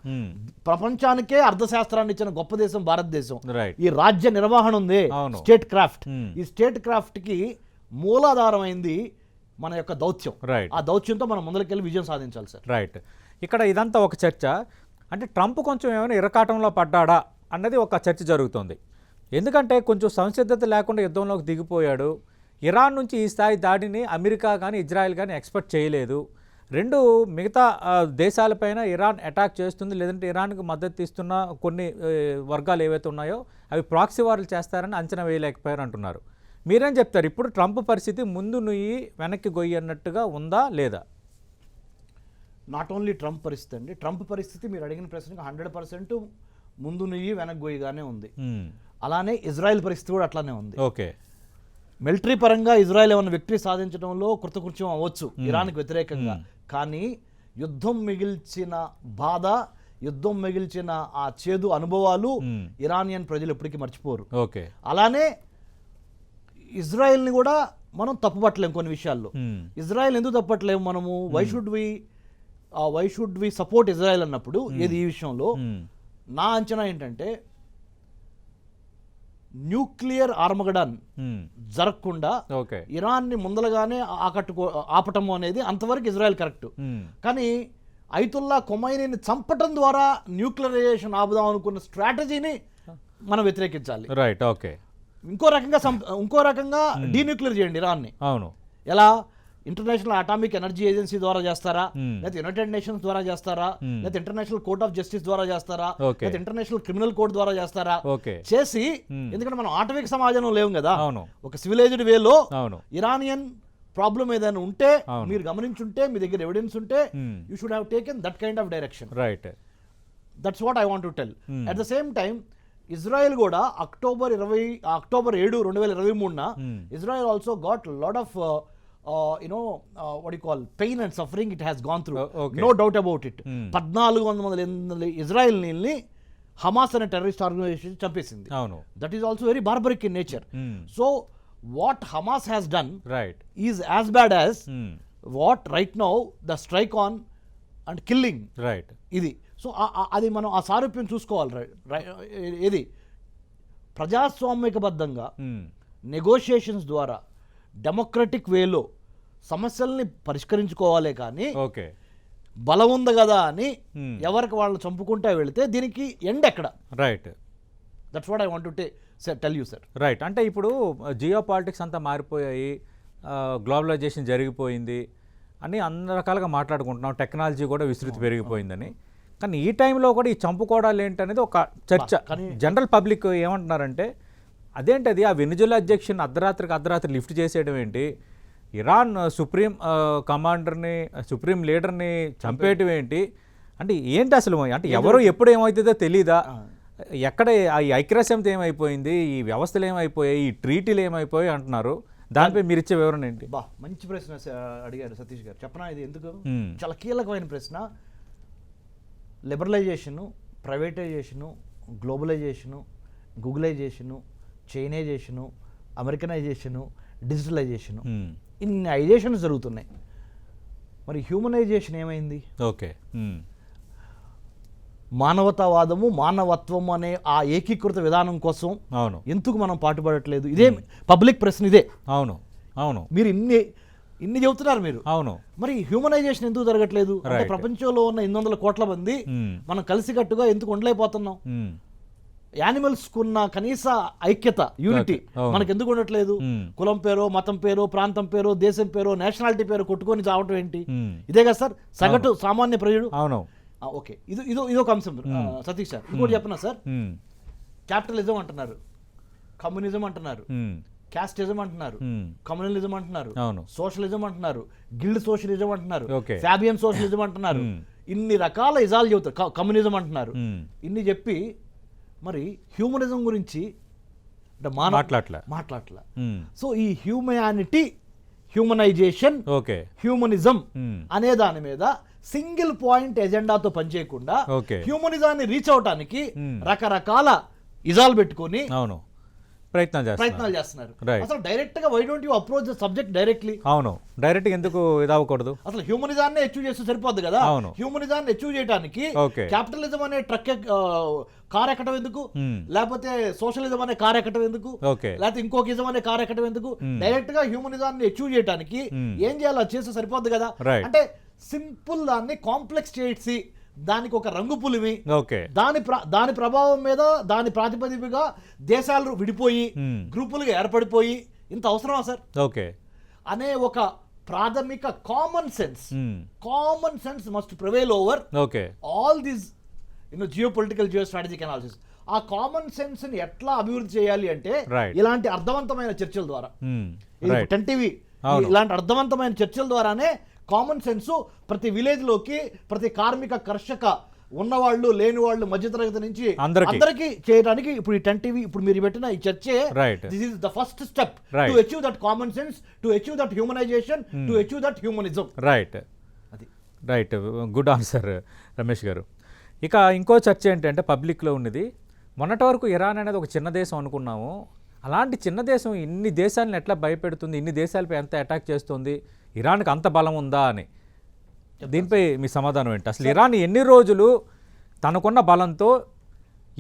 ప్రపంచానికే అర్థశాస్త్రాన్ని ఇచ్చిన గొప్ప దేశం భారతదేశం. ఈ రాజ్య నిర్వహణ ఉంది, స్టేట్ క్రాఫ్ట్. ఈ స్టేట్ క్రాఫ్ట్ కి మూలాధారం అయింది మన యొక్క దౌత్యం. ఆ దౌత్యంతో మనం ముందరికెళ్ళి విజయం సాధించాలి సార్. రైట్. ఇక్కడ ఇదంతా ఒక చర్చ. అంటే ట్రంప్ కొంచెం ఏమైనా ఇరకాటంలో పడ్డాడా అన్నది ఒక చర్చ జరుగుతుంది. ఎందుకంటే కొంచెం సంసిద్ధత లేకుండా యుద్ధంలోకి దిగిపోయాడు. ఇరాన్ నుంచి ఈ స్థాయి దాడిని అమెరికా కానీ ఇజ్రాయెల్ కానీ ఎక్స్పెక్ట్ చేయలేదు. రెండు మిగతా దేశాలపైన ఇరాన్ అటాక్ చేస్తుంది, లేదంటే ఇరాన్కి మద్దతు ఇస్తున్న కొన్ని వర్గాలు ఏవైతే ఉన్నాయో అవి ప్రాక్సీ వార్లు చేస్తారని అంచనా వేయలేకపోయారు అంటున్నారు. మీరేం చెప్తారు? ఇప్పుడు ట్రంప్ పరిస్థితి ముందు నుయ్యి వెనక్కి గొయ్యి అన్నట్టుగా ఉందా లేదా? నాట్ ఓన్లీ ట్రంప్ పరిస్థితి అండి, ట్రంప్ పరిస్థితి మీరు అడిగిన ప్రశ్నకు 100% ముందు నుయ్యి వెనక్కి గొయ్యిగానే ఉంది. అలానే ఇజ్రాయెల్ పరిస్థితి కూడా అట్లానే ఉంది. ఓకే, మిలిటరీ పరంగా ఇజ్రాయెల్ ఏమైనా విక్టరీ సాధించడంలో కృతకృత్యం అవ్వచ్చు ఇరాన్కి వ్యతిరేకంగా, కానీ యుద్ధం మిగిల్చిన బాధ, యుద్ధం మిగిల్చిన ఆ చేదు అనుభవాలు ఇరానియన్ ప్రజలు ఎప్పటికీ మర్చిపోరు. ఓకే, అలానే ఇజ్రాయెల్ని కూడా మనం తప్పుపట్టలేము కొన్ని విషయాల్లో. ఇజ్రాయెల్ ఎందుకు తప్పట్లేము మనము? Why should we support Israel అన్నప్పుడు ఏది ఈ విషయంలో నా అంచనా ఏంటంటే న్యూక్లియర్ ఆర్మగడాన్ జరగకుండా ఇరాన్ని ముందలగానే ఆపటం అనేది అంతవరకు ఇజ్రాయెల్ కరెక్ట్. కానీ ఐతుల్లా ఖొమైనీని చంపటం ద్వారా న్యూక్లియరైజేషన్ ఆపుదాం అనుకున్న స్ట్రాటజీని మనం వ్యతిరేకించాలి. రైట్. ఓకే, ఇంకో రకంగా డీన్యూక్లియర్ చేయండి ఇరాన్ని. అవును. ఎలా? ఇంటర్నేషనల్ అటామిక్ ఎనర్జీ ఏజెన్సీ ద్వారా చేస్తారా, లేకపోతే యునైటెడ్ నేషన్స్ ద్వారా చేస్తారా, లేకపోతే ఇంటర్నేషనల్ కోర్ట్ ఆఫ్ జస్టిస్ ద్వారా చేస్తారా, లేకపోతే ఇంటర్నేషనల్ క్రిమినల్ కోర్ట్ ద్వారా చేస్తారా? చేసి, ఎందుకంటే మనం ఆటవిక సమాజంలో లేవు కదా, ఒక సివిలైజ్డ్ వేలో ఇరానియన్ ప్రాబ్లం ఏదైనా ఉంటే మీరు గమనించుంటే, మీ దగ్గర ఎవిడెన్స్ ఉంటే, you should have taken that kind of direction. Right. That's what I want to tell. At the same time Israel కూడా October 7, 2023 Israel also got lot of what you call pain and suffering it has gone through. No doubt about it. 1400 Israel నీల్ని Hamas అనే terrorist organisation చంపేసింది. That is also very barbaric in nature. So what Hamas has done is as bad as what right now the strike on and killing. Right. ఇది so అది మనం ఆ సారూప్యం చూసుకోవాలి. ఏది ప్రజాస్వామికబద్ధంగా negotiations ద్వారా డెమోక్రటిక్ వేలో సమస్యల్ని పరిష్కరించుకోవాలే కానీ బలం ఉంది కదా అని ఎవరికి వాళ్ళు చంపుకుంటా వెళితే దీనికి ఎండ్ ఎక్కడ? Right. That's what I want to tell you sir. Right. అంటే ఇప్పుడు జియో పాలిటిక్స్ అంతా మారిపోయాయి, గ్లోబలైజేషన్ జరిగిపోయింది అని అన్ని రకాలుగా మాట్లాడుకుంటున్నాం, టెక్నాలజీ కూడా విస్తృతి పెరిగిపోయిందని. కానీ ఈ టైంలో కూడా ఈ చంపుకోవడాలు ఏంటనేది ఒక చర్చ. జనరల్ పబ్లిక్ ఏమంటున్నారంటే, అదేంటది ఆ వెనిజులా అధ్యక్షుని అర్ధరాత్రి లిఫ్ట్ చేసేయడం ఏంటి, ఇరాన్ సుప్రీం కమాండర్ని, సుప్రీం లీడర్ని చంపేయటం ఏంటి, అంటే ఏంటి అసలు, అంటే ఎవరు ఎప్పుడు ఏమవుతుందో తెలీదా, ఎక్కడ ఈ ఐక్యరాజ్యంతో ఏమైపోయింది, ఈ వ్యవస్థలు ఏమైపోయాయి, ఈ ట్రీటీలు ఏమైపోయాయి అంటున్నారు. దానిపై మీరు ఇచ్చే వివరణ ఏంటి? మంచి ప్రశ్న అడిగారు సతీష్ గారు. చెప్పనా ఇది ఎందుకు చాలా కీలకమైన ప్రశ్న. లిబరలైజేషను, ప్రైవేటైజేషను, గ్లోబలైజేషను, గూగులైజేషను, చైనైజేషను, అమెరికనైజేషను, డిజిటలైజేషను, ఇన్ని ఐజేషన్స్ జరుగుతున్నాయి. మరి హ్యూమనైజేషన్ ఏమైంది? ఓకే. మానవతావాదము, మానవత్వం అనే ఆ ఏకీకృత విధానం కోసం ఎందుకు మనం పాటుపడట్లేదు? ఇదే పబ్లిక్ ప్రశ్న. ఇదే. అవును. మీరు ఇన్ని చెబుతున్నారు మీరు. మరి హ్యూమనైజేషన్ ఎందుకు జరగట్లేదు? అంటే ప్రపంచంలో ఉన్న 800 కోట్ల మంది మనం కలిసికట్టుగా ఎందుకు ఉండలేకపోతున్నాం? యానిమల్స్ కున్న కనీస ఐక్యత, యూనిటీ అవును. మనకు ఎందుకు ఉండట్లేదు? కులం పేరు, మతం పేరు, ప్రాంతం పేరు, దేశం పేరు, నేషనాలిటీ పేరు కొట్టుకొని చావటం ఏంటి? ఇదే కదా సార్ సగటు సామాన్య ప్రజలు. అవును. ఓకే, ఇదొక అంశం. సతీష్ సార్ ఇంకోటి చెప్పనా సార్? క్యాపిటలిజం అంటున్నారు, కమ్యూనిజం అంటున్నారు, క్యాస్టిజం అంటున్నారు, కమ్యూనలిజం అంటున్నారు, సోషలిజం అంటున్నారు, గిల్డ్ సోషలిజం అంటున్నారు, ఫ్యాబియన్ సోషలిజం అంటున్నారు, ఇన్ని రకాల ఇజాలు చెబుతారు, కమ్యూనిజం అంటున్నారు. ఇన్ని చెప్పి మరి హ్యూమనిజం గురించి అంటే మాట్లాడట్లా. సో ఈ హ్యూమనిటీ, హ్యూమనైజేషన్, హ్యూమనిజం అనే దాని మీద సింగిల్ పాయింట్ ఎజెండాతో పనిచేయకుండా హ్యూమనిజాన్ని రీచ్ అవటానికి రకరకాల ఇజాలు పెట్టుకొని ప్రయత్నాలు చేస్తున్నారు. అసలు డైరెక్ట్ గా why don't you approach the subject directly? అవును, డైరెక్ట్ ఎందుకు ఇదవ్వకూడదు? అసలు హ్యూమనిజాన్ని అచీవ్ చేస్తే సరిపోద్ది కదా. హ్యూమనిజాన్ని అచీవ్ చేయడానికి క్యాపిటలిజం అనే ట్రక్ కార్ ఎక్కడం ఎందుకు? లేకపోతే సోషలిజం అనే కార్ ఎక్కడం ఎందుకు? లేకపోతే ఇంకొక ఇజం అనే కార్ ఎక్కడం ఎందుకు? డైరెక్ట్ గా హ్యూమనిజాన్ని అచీవ్ చేయడానికి ఏం చేయాలో చేస్తే సరిపోద్ది కదా. అంటే సింపుల్ దాన్ని కాంప్లెక్స్ చేసి దానికి ఒక రంగు పులిమి, దాని ప్రభావం మీద దాని ప్రాతిపదికగా దేశాలు విడిపోయి గ్రూపులుగా ఏర్పడిపోయి ఇంత అవసరమా సార్ అనే ఒక ప్రాథమిక common sense must prevail over all these geo political, geo strategic analysis. ఆ కామన్ సెన్స్ ని ఎట్లా అభివృద్ధి చేయాలి అంటే ఇలాంటి అర్థవంతమైన చర్చల ద్వారా, టెన్ టీవీ ఇలాంటి అర్థవంతమైన చర్చల ద్వారానే కామన్ సెన్స్ ప్రతి విలేజ్ లోకి, ప్రతి కార్మిక, కర్షక, ఉన్నవాళ్ళు, లేని వాళ్ళు, మధ్యతరగతి నుంచి అందరికీ చేయడానికి ఇప్పుడు ఈ 10 టీవీ ఇప్పుడు మీరు పెట్టిన ఈ చర్చే this is the first step to achieve that common sense, to achieve that humanisation, to achieve that humanism. Right, good answer Ramesh garu. ఇక ఇంకో చర్చ ఏంటంటే పబ్లిక్లో ఉన్నది, మొన్నటి వరకు ఇరాన్ అనేది ఒక చిన్న దేశం అనుకున్నాము, అలాంటి చిన్న దేశం ఇన్ని దేశాలను ఎట్లా భయపెడుతుంది, ఇన్ని దేశాలపై ఎంత అటాక్ చేస్తుంది, ఇరాన్కి అంత బలం ఉందా అని. దీనిపై మీ సమాధానం ఏంటి? అసలు ఇరాన్ ఎన్ని రోజులు తనకున్న బలంతో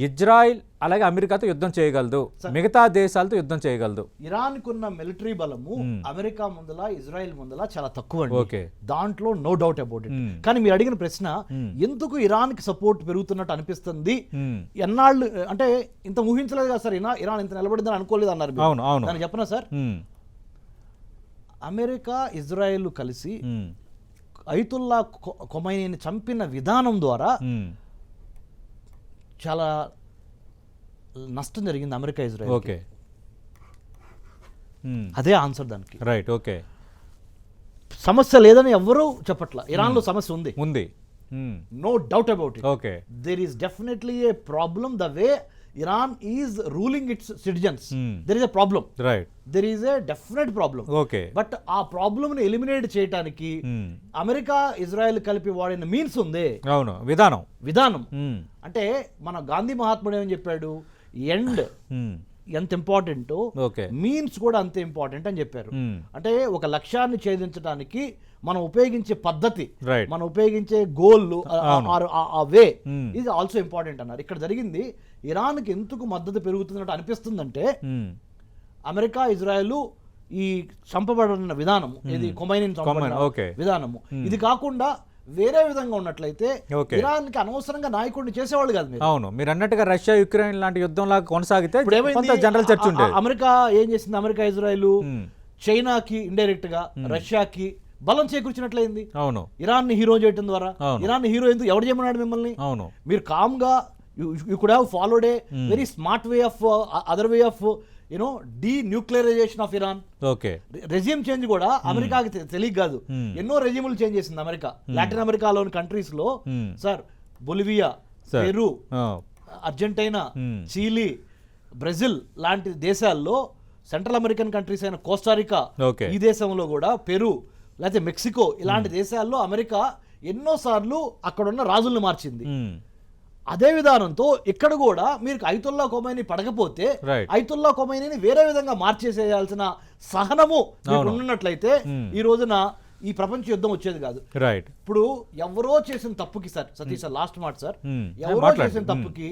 ఇజ్రాయిల్ అలాగే అమెరికాతో యుద్ధం చేయగలదు, మిగతా దేశాలతో యుద్ధం చేయగలదు? ఇరాన్కున్న మిలిటరీ బలము అమెరికా ముందల, ఇజ్రాయెల్ ముందల చాలా తక్కువ అండి, దాంట్లో నో డౌట్ అబౌట్ ఇట్. కానీ మీరు అడిగిన ప్రశ్న ఎందుకు ఇరాన్ కి సపోర్ట్ పెరుగుతున్నట్టు అనిపిస్తుంది, ఎన్నాళ్ళు అంటే ఇంత ఊహించలేదు కదా సార్, ఇరాన్ ఇంత నిలబడిందని అనుకోలేదు అన్నారు. దాన్ని చెప్పనా సార్, అమెరికా, ఇజ్రాయెల్ కలిసి అయతుల్లా ఖొమైనీని చంపిన విధానం ద్వారా చాలా నష్టం జరిగింది అమెరికా, ఇజ్రాయెల్. అదే ఆన్సర్ దానికి. సమస్య లేదని ఎవరూ చెప్పట్లా, ఇరాన్ లో సమస్య ఉంది, no doubt about it. There is definitely a problem the way Iran is ruling its citizens. There is a problem. There is a definite problem. But ఆ ప్రాబ్లమ్ ని ఎలిమినేట్ చేయడానికి అమెరికా, ఇజ్రాయెల్ కలిపి వాడిన means ఉంది, విధానం. అంటే మన గాంధీ మహాత్ముడు ఏమని చెప్పాడు, ఎండ్ ఎంత ఇంపార్టెంట్, మీన్స్ కూడా అంతే ఇంపార్టెంట్ అని చెప్పారు. అంటే ఒక లక్ష్యాన్ని ఛేదించడానికి మనం ఉపయోగించే పద్ధతి, మనం ఉపయోగించే గోల్, ఆ వే ఇది ఆల్సో ఇంపార్టెంట్ అన్నారు. ఇక్కడ జరిగింది, ఇరాన్కి ఎందుకు మద్దతు పెరుగుతున్నట్టు అనిపిస్తుందంటే అమెరికా, ఇజ్రాయెల్ ఈ చంపబడిన విధానము, ఇది ఖొమైనీని చంపబడిన విధానము, ఇది కాకుండా వేరే విధంగా ఉన్నట్లయితే ఇరాన్ కి అనవసరంగా నాయకుడిని చేసేవాళ్ళు కాదు. మీరు అన్నట్టుగా రష్యా, యుక్రెయిన్ లాంటి యుద్ధం లాగా కొనసాగితే జనరల్ చర్చ ఉండేది. అమెరికా ఏం చేసింది, అమెరికా, ఇజ్రాయెల్ చైనాకి ఇండైరెక్ట్ గా, రష్యాకి బలం చేకూర్చినట్లయింది. ఇరాన్ ని హీరో చేయడం ద్వారా. ఇరాన్ ని హీరో ఎందుకు, ఎవరు చేయమన్నాడు మిమ్మల్ని? మీరు కామ్ గా you could have followed a very smart way of other way of denuclearization of Iran. Regime change కూడా అమెరికాకి తెలియక కాదు, ఎన్నో రెజ్యూములు చేంజ్ చేసింది అమెరికా. లాటిన్ అమెరికాలోని కంట్రీస్ లో sir Bolivia, Peru, Argentina, Chile, Brazil లాంటి దేశాల్లో, సెంట్రల్ అమెరికన్ కంట్రీస్ అయిన కోస్టారికా, ఈ దేశంలో కూడా పెరు లేకపోతే మెక్సికో ఇలాంటి దేశాల్లో అమెరికా ఎన్నోసార్లు అక్కడున్న రాజుల్ని మార్చింది. అదే విధానంతో ఇక్కడ కూడా మీరు అయతుల్లా ఖొమైనీ పడకపోతే అయతుల్లా ఖొమైనీని వేరే విధంగా మార్చేసేయాల్సిన సహనము ఉన్నట్లయితే ఈ రోజున ఈ ప్రపంచ యుద్ధం వచ్చేది కాదు. ఇప్పుడు ఎవరో చేసిన తప్పుకి సార్, సతీష్ సార్ లాస్ట్ మాట సార్, ఎవరో చేసిన తప్పుకి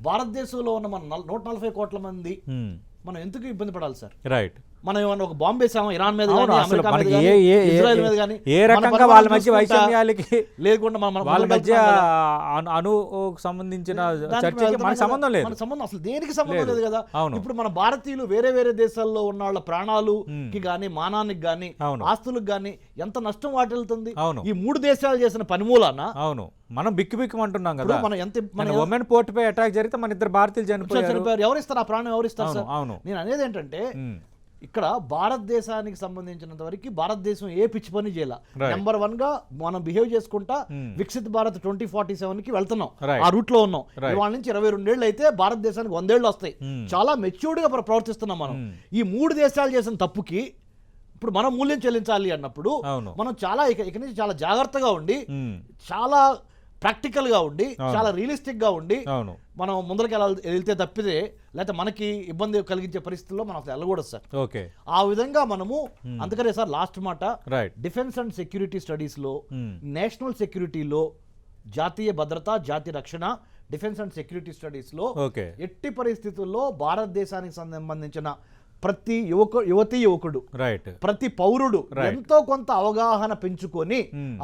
భారతదేశంలో ఉన్న మన 140 కోట్ల మంది మనం ఎందుకు ఇబ్బంది పడాలి సార్? మనం ఏమన్నా ఒక బాంబు వేసామా ఇరాన్ మీద అవును, కానీ, అసలు అమెరికా మీద మనకి కానీ, ఇజ్రాయెల్ మీద కానీ, ఏ మన రకంగా పని వాళ్ళ మనం మధ్య చూసుకుంటా, వైషమ్యాలకి లేకుండా వాళ్ళ మధ్య దానికి అణుకు సంబంధించిన చర్చకి వెళ్తున్నాం మనకి కదా. సంబంధం లేదు. మన సంబంధం అసలు దేనికి సంబంధం లేదు కదా. అవును. ఇప్పుడు మన భారతీయులు వేరే వేరే దేశాల్లో ఉన్న వాళ్ళ ప్రాణాలుకి గానీ, మానానికి గానీ, అవును. ఆస్తులకు గానీ ఎంత నష్టం వాటిల్లుతుంది. అవును. ఈ 3 దేశాలు చేసిన పని మూలాన అవును, మనం బిక్కు అంటున్నాం ఇప్పుడు కదా. మనం ఎంత మన ఉమెన్ పోర్ట్ పై అటాక్ జరిగితే మన 2 భారతీయులు చనిపోయారు. చనిపోయారు. ఎవరిస్తారు ఆ ప్రాణం, ఎవరిస్తారు అవును, సార్? అవును. నేను అనేది ఏంటంటే ఇక్కడ భారతదేశానికి సంబంధించినంత వరకు భారతదేశం ఏ పిచ్చి పని చేయాల. Right. నెంబర్ 1 గా మనం బిహేవ్ చేసుకుంటా వికసిత్ భారత్ 2047 కి వెళ్తున్నాం. Right. ఆ రూట్ లో ఉన్నాం. Right. ఇవాళ నుంచి 22 ఏళ్ళు అయితే భారతదేశానికి 100 ఏళ్ళు వస్తాయి. చాలా మెచ్యూర్డ్ గా ప్రవర్తిస్తున్నాం మనం. ఈ 3 దేశాలు చేసిన తప్పుకి ఇప్పుడు మనం మూల్యం చెల్లించాలి అన్నప్పుడు అవును. మనం చాలా ఇక నుంచి చాలా జాగ్రత్తగా ఉండి, చాలా ప్రాక్టికల్ గా ఉండి, చాలా రియలిస్టిక్ గా ఉండి అవును, మనం ముందరికి వెళ్తే తప్పితే లేకపోతే మనకి ఇబ్బంది కలిగించే పరిస్థితుల్లో మనం అసలు వెళ్ళకూడదు సార్. ఓకే, ఆ విధంగా మనము అందుకనే సార్ లాస్ట్ మాట right. Defence and security studies లో, నేషనల్ సెక్యూరిటీలో, జాతీయ భద్రత, జాతీయ రక్షణ, డిఫెన్స్ అండ్ సెక్యూరిటీ స్టడీస్ లో ఓకే, ఎట్టి పరిస్థితుల్లో భారతదేశానికి సంబంధించిన ప్రతి యువతీ యువకుడు, రైట్, ప్రతి పౌరుడు Right. ఎంతో కొంత అవగాహన పెంచుకొని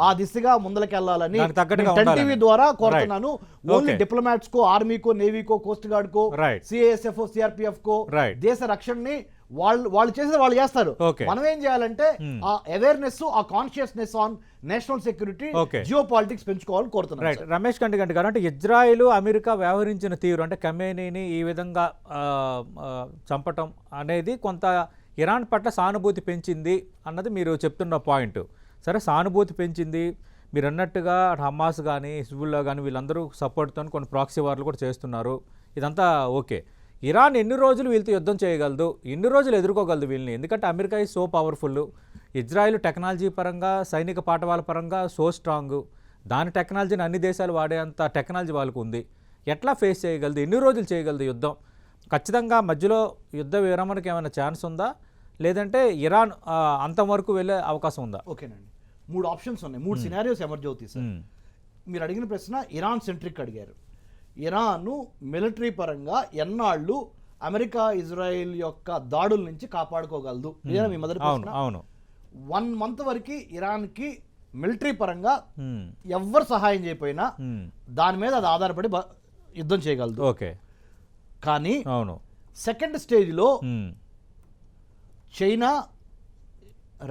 ఆ దిశగా ముందలకెళ్లాలని దానికి తగ్గట్టుగా నేను 10 ఉండాలని. టీవీ ద్వారా కోరుతున్నాను. Only Okay. డిప్లొమాట్స్ కో, ఆర్మీకో, నేవీకో, కోస్ట్ గార్డ్ కో, Right. సిఐఎస్ఎఫ్, సిఆర్పిఎఫ్ కో, Right. దేశ రక్షణని వాళ్ళు చేసేది వాళ్ళు చేస్తారు. Okay. మనం ఏం చేయాలంటే ఆ అవేర్నెస్, ఆ consciousness on national security, Okay. Geo politics పెంచుకోవాలని కోరుతున్నాను రైట్. సార్. రమేష్ కంటి గారు, అంటే ఇజ్రాయిల్ అమెరికా వ్యవహరించిన తీరు, అంటే ఖమేనీని ఈ విధంగా చంపటం అనేది కొంత ఇరాన్ పట్ల సానుభూతి పెంచింది అన్నది మీరు చెప్తున్న పాయింట్. సరే, సానుభూతి పెంచింది, మీరు అన్నట్టుగా హమాస్ కానీ, హిజ్బుల్లా కానీ వీళ్ళందరూ సపోర్ట్తో కొన్ని ప్రాక్సీ వార్లు కూడా చేస్తున్నారు. ఇదంతా ఓకే. ఇరాన్ ఎన్ని రోజులు వీళ్ళతో యుద్ధం చేయగలదు, ఎన్ని రోజులు ఎదుర్కోగలదు వీళ్ళని? ఎందుకంటే అమెరికా ఈ సో పవర్ఫుల్, ఇజ్రాయిల్ టెక్నాలజీ పరంగా, సైనిక పాఠవాల పరంగా సో స్ట్రాంగ్, దాని టెక్నాలజీని అన్ని దేశాలు వాడేంత టెక్నాలజీ వాళ్ళకు ఉంది. ఎట్లా ఫేస్ చేయగలదు, ఎన్ని రోజులు చేయగలదు యుద్ధం? ఖచ్చితంగా మధ్యలో యుద్ధ విరమణకి ఏమైనా ఛాన్స్ ఉందా, లేదంటే ఇరాన్ అంతవరకు వెళ్ళే అవకాశం ఉందా? ఓకేనండి, 3 ఆప్షన్స్ ఉన్నాయి, 3 సినారియోస్ ఎమర్జ్ అవుతాయి సార్. మీరు అడిగిన ప్రశ్న ఇరాన్ సెంట్రిక్ అడిగారు. ఇరాన్ మిలిటరీ పరంగా ఎన్నాళ్ళు అమెరికా, ఇజ్రాయెల్ యొక్క దాడుల నుంచి కాపాడుకోగలదు? ఇదేనా మీ మొదటి ప్రశ్న? అవును. 1 మంత్ వరకు ఇరాన్కి మిలిటరీ పరంగా ఎవ్వరు సహాయం చేయకపోయినా దాని మీద అది ఆధారపడి యుద్ధం చేయగలదు. ఓకే, కానీ అవును, సెకండ్ స్టేజ్లో China,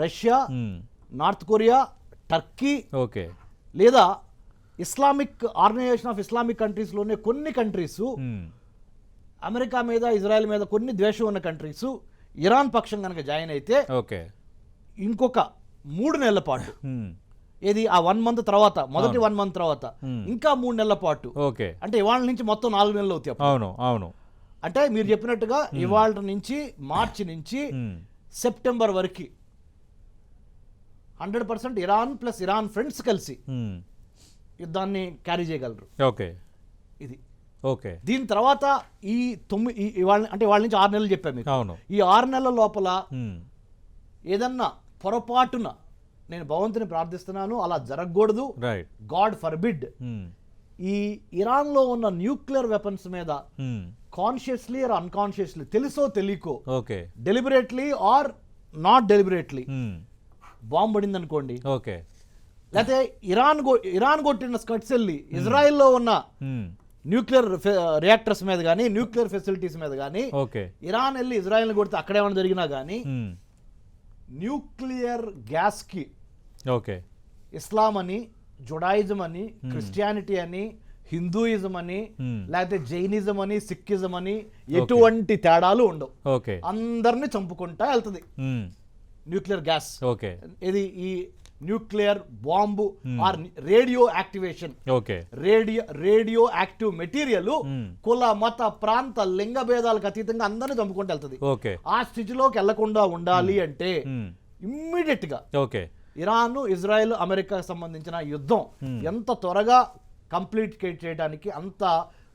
Russia, north Korea, Turkey, okay, లేదా ఇస్లామిక్ ఆర్గనైజేషన్ ఆఫ్ ఇస్లామిక్ కంట్రీస్లోనే కొన్ని కంట్రీస్, అమెరికా మీద, ఇజ్రాయెల్ మీద కొన్ని ద్వేషం ఉన్న కంట్రీస్ ఇరాన్ పక్షం కనుక జాయిన్ అయితే ఓకే, ఇంకొక 3 నెలల పాటు, ఏది ఆ 1 మంత్ తర్వాత, మొదటి 1 మంత్ తర్వాత ఇంకా 3 నెలల పాటు, ఓకే, అంటే ఇవాళ నుంచి మొత్తం 4 నెలలు అవుతాయి. అవును, అవును, అంటే మీరు చెప్పినట్టుగా ఇవాళ నుంచి మార్చి నుంచి సెప్టెంబర్ వరకు 100% ఇరాన్ ప్లస్ ఇరాన్ ఫ్రెండ్స్ కలిసి యుద్ధాన్ని క్యారీ చేయగలరు. ఓకే, ఇది ఓకే. దీని తర్వాత ఈ వాళ్ళ నుంచి 6 నెలలు చెప్పాను మీకు. అవును. ఈ 6 నెలల లోపల ఏదన్నా పొరపాటున, నేను భగవంతుని ప్రార్థిస్తున్నాను అలా జరగకూడదు, రైట్, గాడ్ ఫర్బిడ్, ఈ ఇరాన్లో ఉన్న న్యూక్లియర్ వెపన్స్ మీద కాన్షియస్లీ ఆర్ అన్కాన్షియస్లీ, తెలుసో తెలియకో, okay, deliberately or not deliberately bomb పడింది అనుకోండి, ఓకే, లేకపోతే ఇరాన్ కొట్టిన స్కట్స్ వెళ్ళి ఇజ్రాయెల్లో ఉన్న న్యూక్లియర్ రియాక్టర్స్ మీద కానీ, న్యూక్లియర్ ఫెసిలిటీస్ మీద కానీ, ఓకే, ఇరాన్ వెళ్ళి ఇజ్రాయెల్ని కొడితే అక్కడేమైనా జరిగినా కానీ న్యూక్లియర్ గ్యాస్కి ఓకే, ఇస్లాం అని, జుడాయిజం అని, క్రిస్టియానిటీ అని, హిందూయిజం అని, లేకపోతే జైనిజం అని, సిక్కిజం అని ఎటువంటి తేడాలు ఉండవు. ఓకే, అందరిని చంపుకుంటా వెళ్తుంది న్యూక్లియర్ గ్యాస్. ఓకే, ఇది ఈ nuclear bomb or radio activation, okay, radio active material కుల, మత, ప్రాంత, లింగ భేదాలకు అతీతంగా అందరిని చంపుకుంటూ వెళ్తుంది. ఓకే, ఆ స్థితిలోకి వెళ్లకుండా ఉండాలి అంటే ఇమ్మీడియట్ గా ఓకే, ఇరాన్, ఇజ్రాయెల్, అమెరికాకు సంబంధించిన యుద్ధం ఎంత త్వరగా కంప్లీట్ చేయడానికి అంత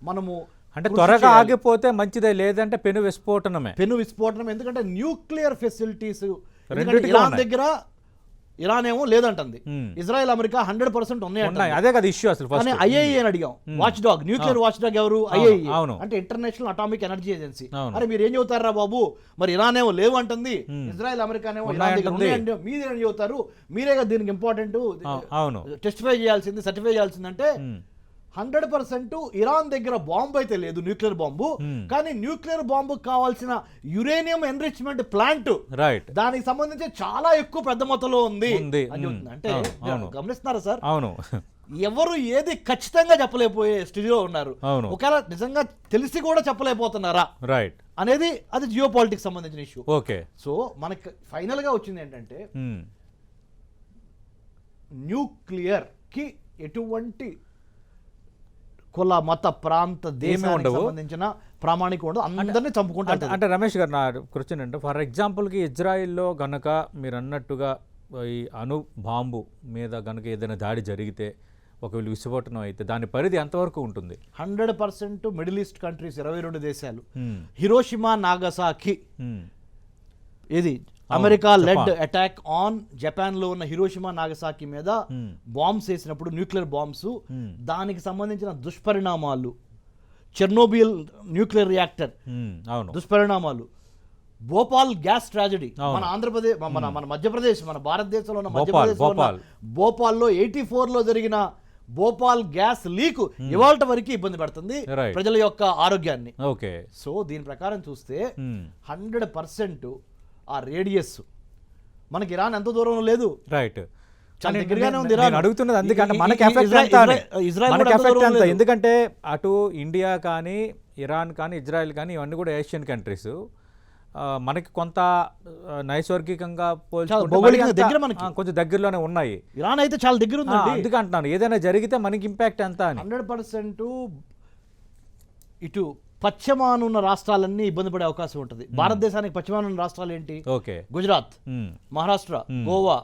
మనము, అంటే త్వరగా ఆగిపోతే మంచిదే, లేదంటే పెను విస్ఫోటనమే. పెను విస్ఫోటనం. ఎందుకంటే న్యూక్లియర్ ఫెసిలిటీస్ రెండిటిగా ఇరాన్ ఉన్నాయి. దగ్గర ఇరాన్ ఏమో లేదంటుంది. Hmm. ఇజ్రాయెల్ అమెరికా 100% ఉన్నాయి. ఉన్నాయి. అదే కదా ఇష్యూ అసలు కానీ ఫస్ట్. ఐఏఈ అని అడిగాం. Watch dog, nuclear watch dog ఎవరు? అవును, ఐఏఈ, అవును. అంటే ఇంటర్నేషనల్ అటామిక్ ఎనర్జీ ఏజెన్సీ. అవును. అరే మీరు ఏం చెబుతారా బాబు, మరి ఇరాన్ ఏమో లేవు అంటుంది, ఇజ్రాయెల్ అమెరికానేమో ఇరాన్ దగ్గర ఉన్నాయంటుంది. ఉన్నాయంటే మీరేం చెబుతారు? మీరే కదా దీనికి ఇంపార్టెంట్ అవును. టెస్టిఫై చేయాల్సింది, సర్టిఫై చేయాల్సిందంటే 100% ఇరాన్ దగ్గర బాంబు అయితే లేదు, న్యూక్లియర్ బాంబు. కానీ న్యూక్లియర్ బాంబు కావాల్సిన యురేనియం ఎన్రిచ్మెంట్ ప్లాంట్ రైట్. దానికి సంబంధించి చాలా ఎక్కువ పెద్ద మొత్తంలో ఉంది ఉంది. అని చెబుతుంది. అంటే అవును. గమనిస్తున్నారా సార్, అవును. ఎవరు ఏది ఖచ్చితంగా చెప్పలేకపోయే స్టేజ్లో ఉన్నారు. అవును. ఒకవేళ నిజంగా తెలిసి కూడా చెప్పలేకపోతున్నారా రైట్. అనేది అది జియో పాలిటిక్స్ సంబంధించిన ఇష్యూ. ఓకే. సో మనకి ఫైనల్ గా వచ్చింది ఏంటంటే న్యూక్లియర్ కి ఎటువంటి కుల మత ప్రాంత దేశానికి ఉండవు. సంబంధించిన ప్రామాణికం ఉండదు, అందరినీ చంపుకుంటారు. అంటే రమేష్ గారు నా క్వశ్చన్ అంటే ఫర్ ఎగ్జాంపుల్కి ఇజ్రాయిల్లో గనక మీరు అన్నట్టుగా ఈ అణు బాంబు మీద గనక ఏదైనా దాడి జరిగితే, ఒకవేళ విస్ఫోటనం అయితే దాని పరిధి ఎంతవరకు ఉంటుంది? 100% మిడిల్ ఈస్ట్ కంట్రీస్ 22 దేశాలు, హిరోషిమా నాగసాకి ఇది America led attack on Japan లో ఉన్న హిరోషిమా నాగసాకి మీద బాంబ్స్ వేసినప్పుడు, న్యూక్లియర్ బాంబ్స్, దానికి సంబంధించిన దుష్పరిణామాలు, చెర్నోబిల్ న్యూక్లియర్ రియాక్టర్ దుష్పరిణామాలు, భోపాల్ గ్యాస్ ట్రాజడీ, మన ఆంధ్రప్రదేశ్, మన మధ్యప్రదేశ్, మన భారతదేశంలో ఉన్న మధ్యప్రదేశ్ భోపాల్లో 84లో జరిగిన భోపాల్ గ్యాస్ లీక్ ఇవాళ వరకు ఇబ్బంది పడుతుంది ప్రజల యొక్క ఆరోగ్యాన్ని. ఓకే. సో దీని ప్రకారం చూస్తే 100% ఆ రేడియస్ మనకి ఇరాన్ ఎంత దూరంలో లేదు. రైట్. చాలా దగ్గరగానే ఉంది. నేను అడుగుతున్నది అందుకంటే మనకి ఎఫెక్ట్ ఎంత, ఎందుకంటే అటు ఇండియా కానీ ఇరాన్ కానీ ఇజ్రాయెల్ కానీ ఇవన్నీ కూడా ఏషియన్ కంట్రీస్, మనకి కొంత నైసర్గికంగా పోల్చుకుంటే కొంచెం దగ్గరలోనే ఉన్నాయి. ఇరాన్ అయితే చాలా దగ్గర ఉంది. అందుకంటున్నాను ఏదైనా జరిగితే మనకి ఇంపాక్ట్ ఎంత అని. 100% ఇటు పశ్చిమానున్న రాష్ట్రాలన్నీ ఇబ్బంది పడే అవకాశం ఉంటుంది. భారతదేశానికి పశ్చిమానున్న రాష్ట్రాలు ఏంటి? ఓకే. గుజరాత్, మహారాష్ట్ర, గోవా,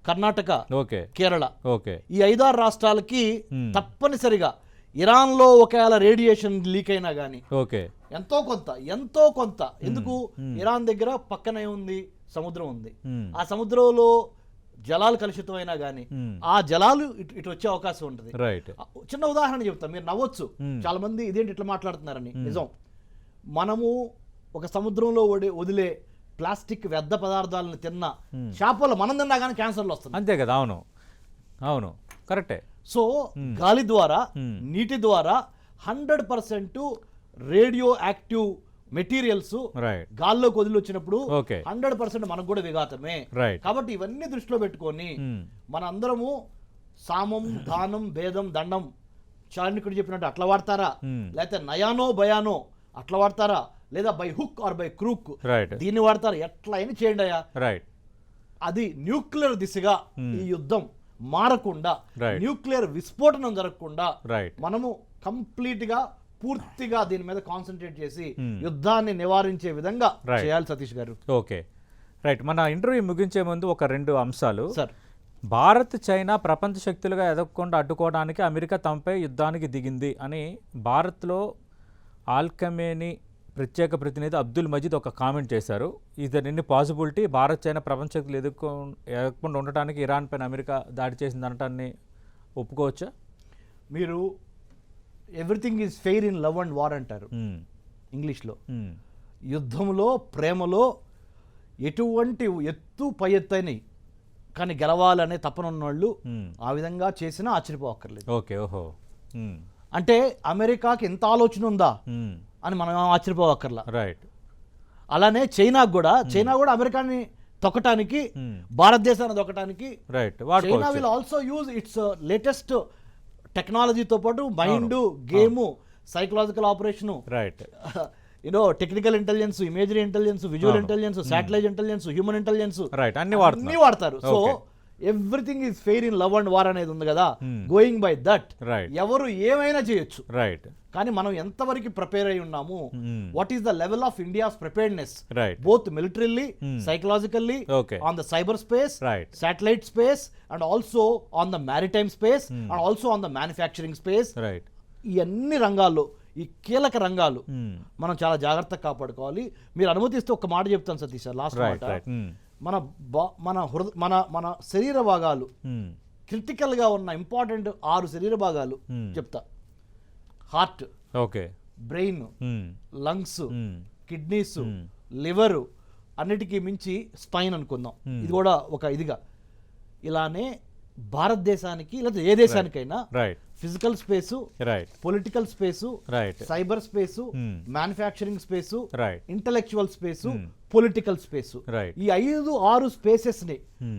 కర్ణాటక, కేరళ. ఈ 5-6 రాష్ట్రాలకి తప్పనిసరిగా ఇరాన్ లో ఒకవేళ రేడియేషన్ లీక్ అయినా గానీ ఎంతో కొంత ఎందుకు, ఇరాన్ దగ్గర పక్కనే ఉంది సముద్రం ఉంది, ఆ సముద్రంలో జలాలు కలుషితమైనా గానీ ఆ జలాలు ఇటు వచ్చే అవకాశం ఉంటుంది. చిన్న ఉదాహరణ చెప్తా, మీరు నవ్వచ్చు చాలా మంది ఇదేంటి ఇట్లా మాట్లాడుతున్నారని. నిజం, మనము ఒక సముద్రంలో వదిలే ప్లాస్టిక్ వ్యర్థ పదార్థాలను తిన్న చేపలు మనం తిన్నా కానీ క్యాన్సర్లు వస్తుంది. అంతే కదా. అవును, అవును, కరెక్టే. సో గాలి ద్వారా, నీటి ద్వారా 100% రేడియో యాక్టివ్ మెటీరియల్స్ గాల్లోకి వదిలి వచ్చినప్పుడు 100% మనకు కూడా విఘాతమే. కాబట్టి ఇవన్నీ దృష్టిలో పెట్టుకొని మన అందరము సామం, దానం, భేదం, దండం, చార్మికుడు చెప్పినట్టు అట్లా వాడతారా, లేకపోతే నయానో భయానో అట్లా వాడతారా, లేదా by hook are by crook దీన్ని వాడతారా, ఎట్లా అయినా చేయండి అయ్యా. అది న్యూక్లియర్ దిశగా ఈ యుద్ధం మారకుండా, న్యూక్లియర్ విస్ఫోటనం జరగకుండా మనము కంప్లీట్ గా పూర్తిగా దీని మీద కాన్సన్ట్రేట్ చేసి యుద్ధాన్ని నివారించే విధంగా చేయాలి సతీష్ గారు. Okay, right. మన ఇంటర్వ్యూ ముగించే ముందు ఒక 2 అంశాలు సార్. భారత్, చైనా ప్రపంచ శక్తులుగా ఎదగకుండా అడ్డుకోవడానికి అమెరికా తమపై యుద్ధానికి దిగింది అని భారత్లో ఆల్కమేని ప్రత్యేక ప్రతినిధి అబ్దుల్ మజీద్ ఒక కామెంట్ చేశారు. ఇది ఎన్ని పాసిబిలిటీ భారత్, చైనా ప్రపంచ శక్తులు ఎదగకుండా ఉండటానికి ఇరాన్ పైన అమెరికా దాడి చేసింది అనటాన్ని ఒప్పుకోవచ్చా? మీరు everything is fair in love and war అంటారు ఇంగ్లీష్లో. యుద్ధంలో, ప్రేమలో ఎటువంటి ఎత్తు పై ఎత్తైనవి కానీ గెలవాలనే తపనున్న వాళ్ళు ఆ విధంగా చేసినా ఆశ్చర్యపోక్కర్లేదు. అంటే అమెరికాకి ఎంత ఆలోచన ఉందా అని మనం ఆశ్చర్యపోవక్కర్లా. అలానే చైనా కూడా అమెరికాని తొక్కటానికి, భారతదేశాన్ని తొక్కటానికి China will also use its latest టెక్నాలజీతో పాటు mind, game, psychological operation, technical intelligence, imagery intelligence, visual intelligence, satellite intelligence, human intelligence అన్ని వాడతారు. So everything is fair in love and war అనేది ఉంది కదా. గోయింగ్ బై దట్ ఎవరు ఏమైనా చేయొచ్చు. కానీ మనం ఎంతవరకు ప్రిపేర్ అయి ఉన్నాము, what is the level of India's preparedness both militarily, psychologically, on the cyber space, satellite space, and also on the maritime space, and also on the manufacturing space. ఈ అన్ని రంగాల్లో, ఈ కీలక రంగాలు మనం చాలా జాగ్రత్తగా కాపాడుకోవాలి. మీరు అనుమతిస్తే ఒక మాట చెప్తాను సతీష్ సార్, లాస్ట్ మాట. మన శరీర భాగాలు మ్మ్. క్రిటికల్గా ఉన్న ఇంపార్టెంట్ 6 శరీర భాగాలు చెప్తా. Heart, okay. బ్రెయిన్, మ్మ్. లంగ్స్, మ్మ్. కిడ్నీస్, లివరు, అన్నిటికీ మించి స్పైన్ అనుకుందాం. ఇది కూడా ఒక ఇదిగా. ఇలానే భారతదేశానికి లేదా ఏ దేశానికైనా right. Physical space, right. Political space, right. Cyber space, manufacturing space, right. Intellectual space, political space, right. ఈ 5-6 స్పేసెస్ ని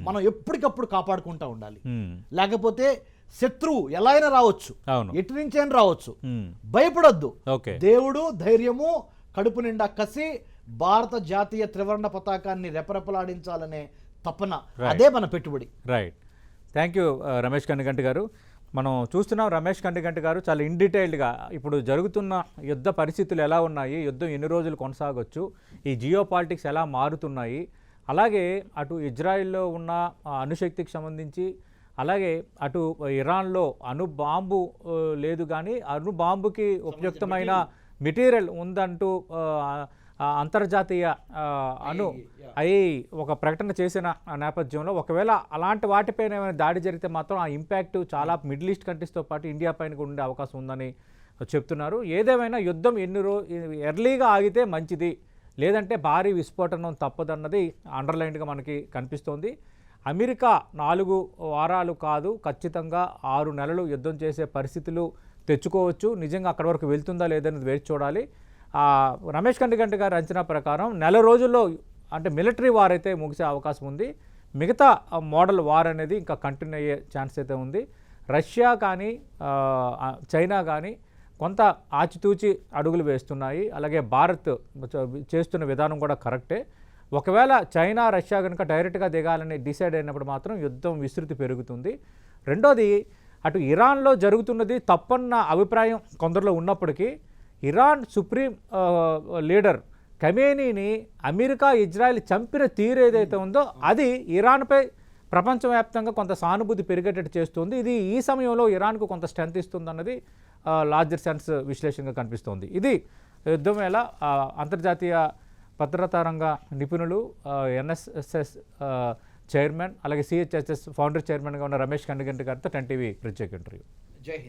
మనం ఎప్పటికప్పుడు కాపాడుకుంటూ ఉండాలి. మ్మ్. లేకపోతే శత్రువు ఎలా అయినా రావచ్చు, అవును. ఎటు నుంచైనా రావచ్చు. మ్మ్. భయపడొద్దు. ఓకే. దేవుడు, ధైర్యము, కడుపు నిండా కసి, భారత జాతీయ త్రివర్ణ పతాకాన్ని రెపరెపలాడించాలనే తపన, అదే మన పెట్టుబడి. రైట్. థ్యాంక్ యూ రమేష్ కండిగంటి గారు. మనం చూస్తున్నాం రమేష్ కండిగంటి గారు చాలా ఇన్ డీటెయిల్డ్గా ఇప్పుడు జరుగుతున్న యుద్ధ పరిస్థితులు ఎలా ఉన్నాయి, యుద్ధం ఎన్ని రోజులు కొనసాగొచ్చు, ఈ జియో పాలిటిక్స్ ఎలా మారుతున్నాయి, అలాగే అటు ఇజ్రాయిల్లో ఉన్న అణుశక్తికి సంబంధించి, అలాగే అటు ఇరాన్లో అణుబాంబు లేదు కానీ అణుబాంబుకి ఉపయుక్తమైన మెటీరియల్ ఉందంటూ అంతర్జాతీయ అయి ఒక ప్రకటన చేసిన నేపథ్యంలో ఒకవేళ అలాంటి వాటిపైన ఏమైనా దాడి జరిగితే మాత్రం ఆ ఇంపాక్ట్ చాలా మిడిల్ ఈస్ట్ కంట్రీస్తో పాటు ఇండియా పైన కూడా ఉండే అవకాశం ఉందని చెప్తున్నారు. ఏదేమైనా యుద్ధం ఎర్లీగా ఆగితే మంచిది, లేదంటే భారీ విస్ఫోటనం తప్పదన్నది అండర్లైన్గా మనకి కనిపిస్తోంది. అమెరికా 4 వారాలు కాదు, ఖచ్చితంగా 6 నెలలు యుద్ధం చేసే పరిస్థితులు తెచ్చుకోవచ్చు. నిజంగా అక్కడి వరకు వెళ్తుందా లేదనేది వేచి చూడాలి. రమేష్ కండిగంటి గారి అంచనా ప్రకారం నెల రోజుల్లో అంటే మిలిటరీ వార్ అయితే ముగిసే అవకాశం ఉంది. మిగతా మోడల్ వార్ అనేది ఇంకా కంటిన్యూ అయ్యే ఛాన్స్ అయితే ఉంది. రష్యా కానీ చైనా కానీ కొంత ఆచితూచి అడుగులు వేస్తున్నాయి. అలాగే భారత్ చేస్తున్న విధానం కూడా కరెక్టే. ఒకవేళ చైనా, రష్యా కనుక డైరెక్ట్గా దిగాలని డిసైడ్ అయినప్పుడు మాత్రం యుద్ధం విస్తృతి పెరుగుతుంది. రెండోది, అటు ఇరాన్లో జరుగుతున్నది తప్పన్న అభిప్రాయం కొందరిలో ఉన్నప్పటికీ ఇరాన్ సుప్రీం లీడర్ ఖమేనీని అమెరికా, ఇజ్రాయెల్ చంపిన తీరు ఏదైతే ఉందో అది ఇరాన్పై ప్రపంచవ్యాప్తంగా కొంత సానుభూతి పెరిగేటట్టు చేస్తుంది. ఇది ఈ సమయంలో ఇరాన్కు కొంత స్ట్రెంత్ ఇస్తుందన్నది లార్జర్ సెన్స్ విశ్లేషణగా కనిపిస్తోంది. ఇది యుద్ధం వేళ అంతర్జాతీయ భద్రతా రంగ నిపుణులు, ఎన్ఎస్ఎస్ చైర్మన్, అలాగే సిహెచ్ఎస్ఎస్ ఫౌండర్ చైర్మన్గా ఉన్న రమేష్ కండిగంటి గారితో 10 టీవీ ప్రత్యేక ఇంటర్వ్యూ. జై హింద్.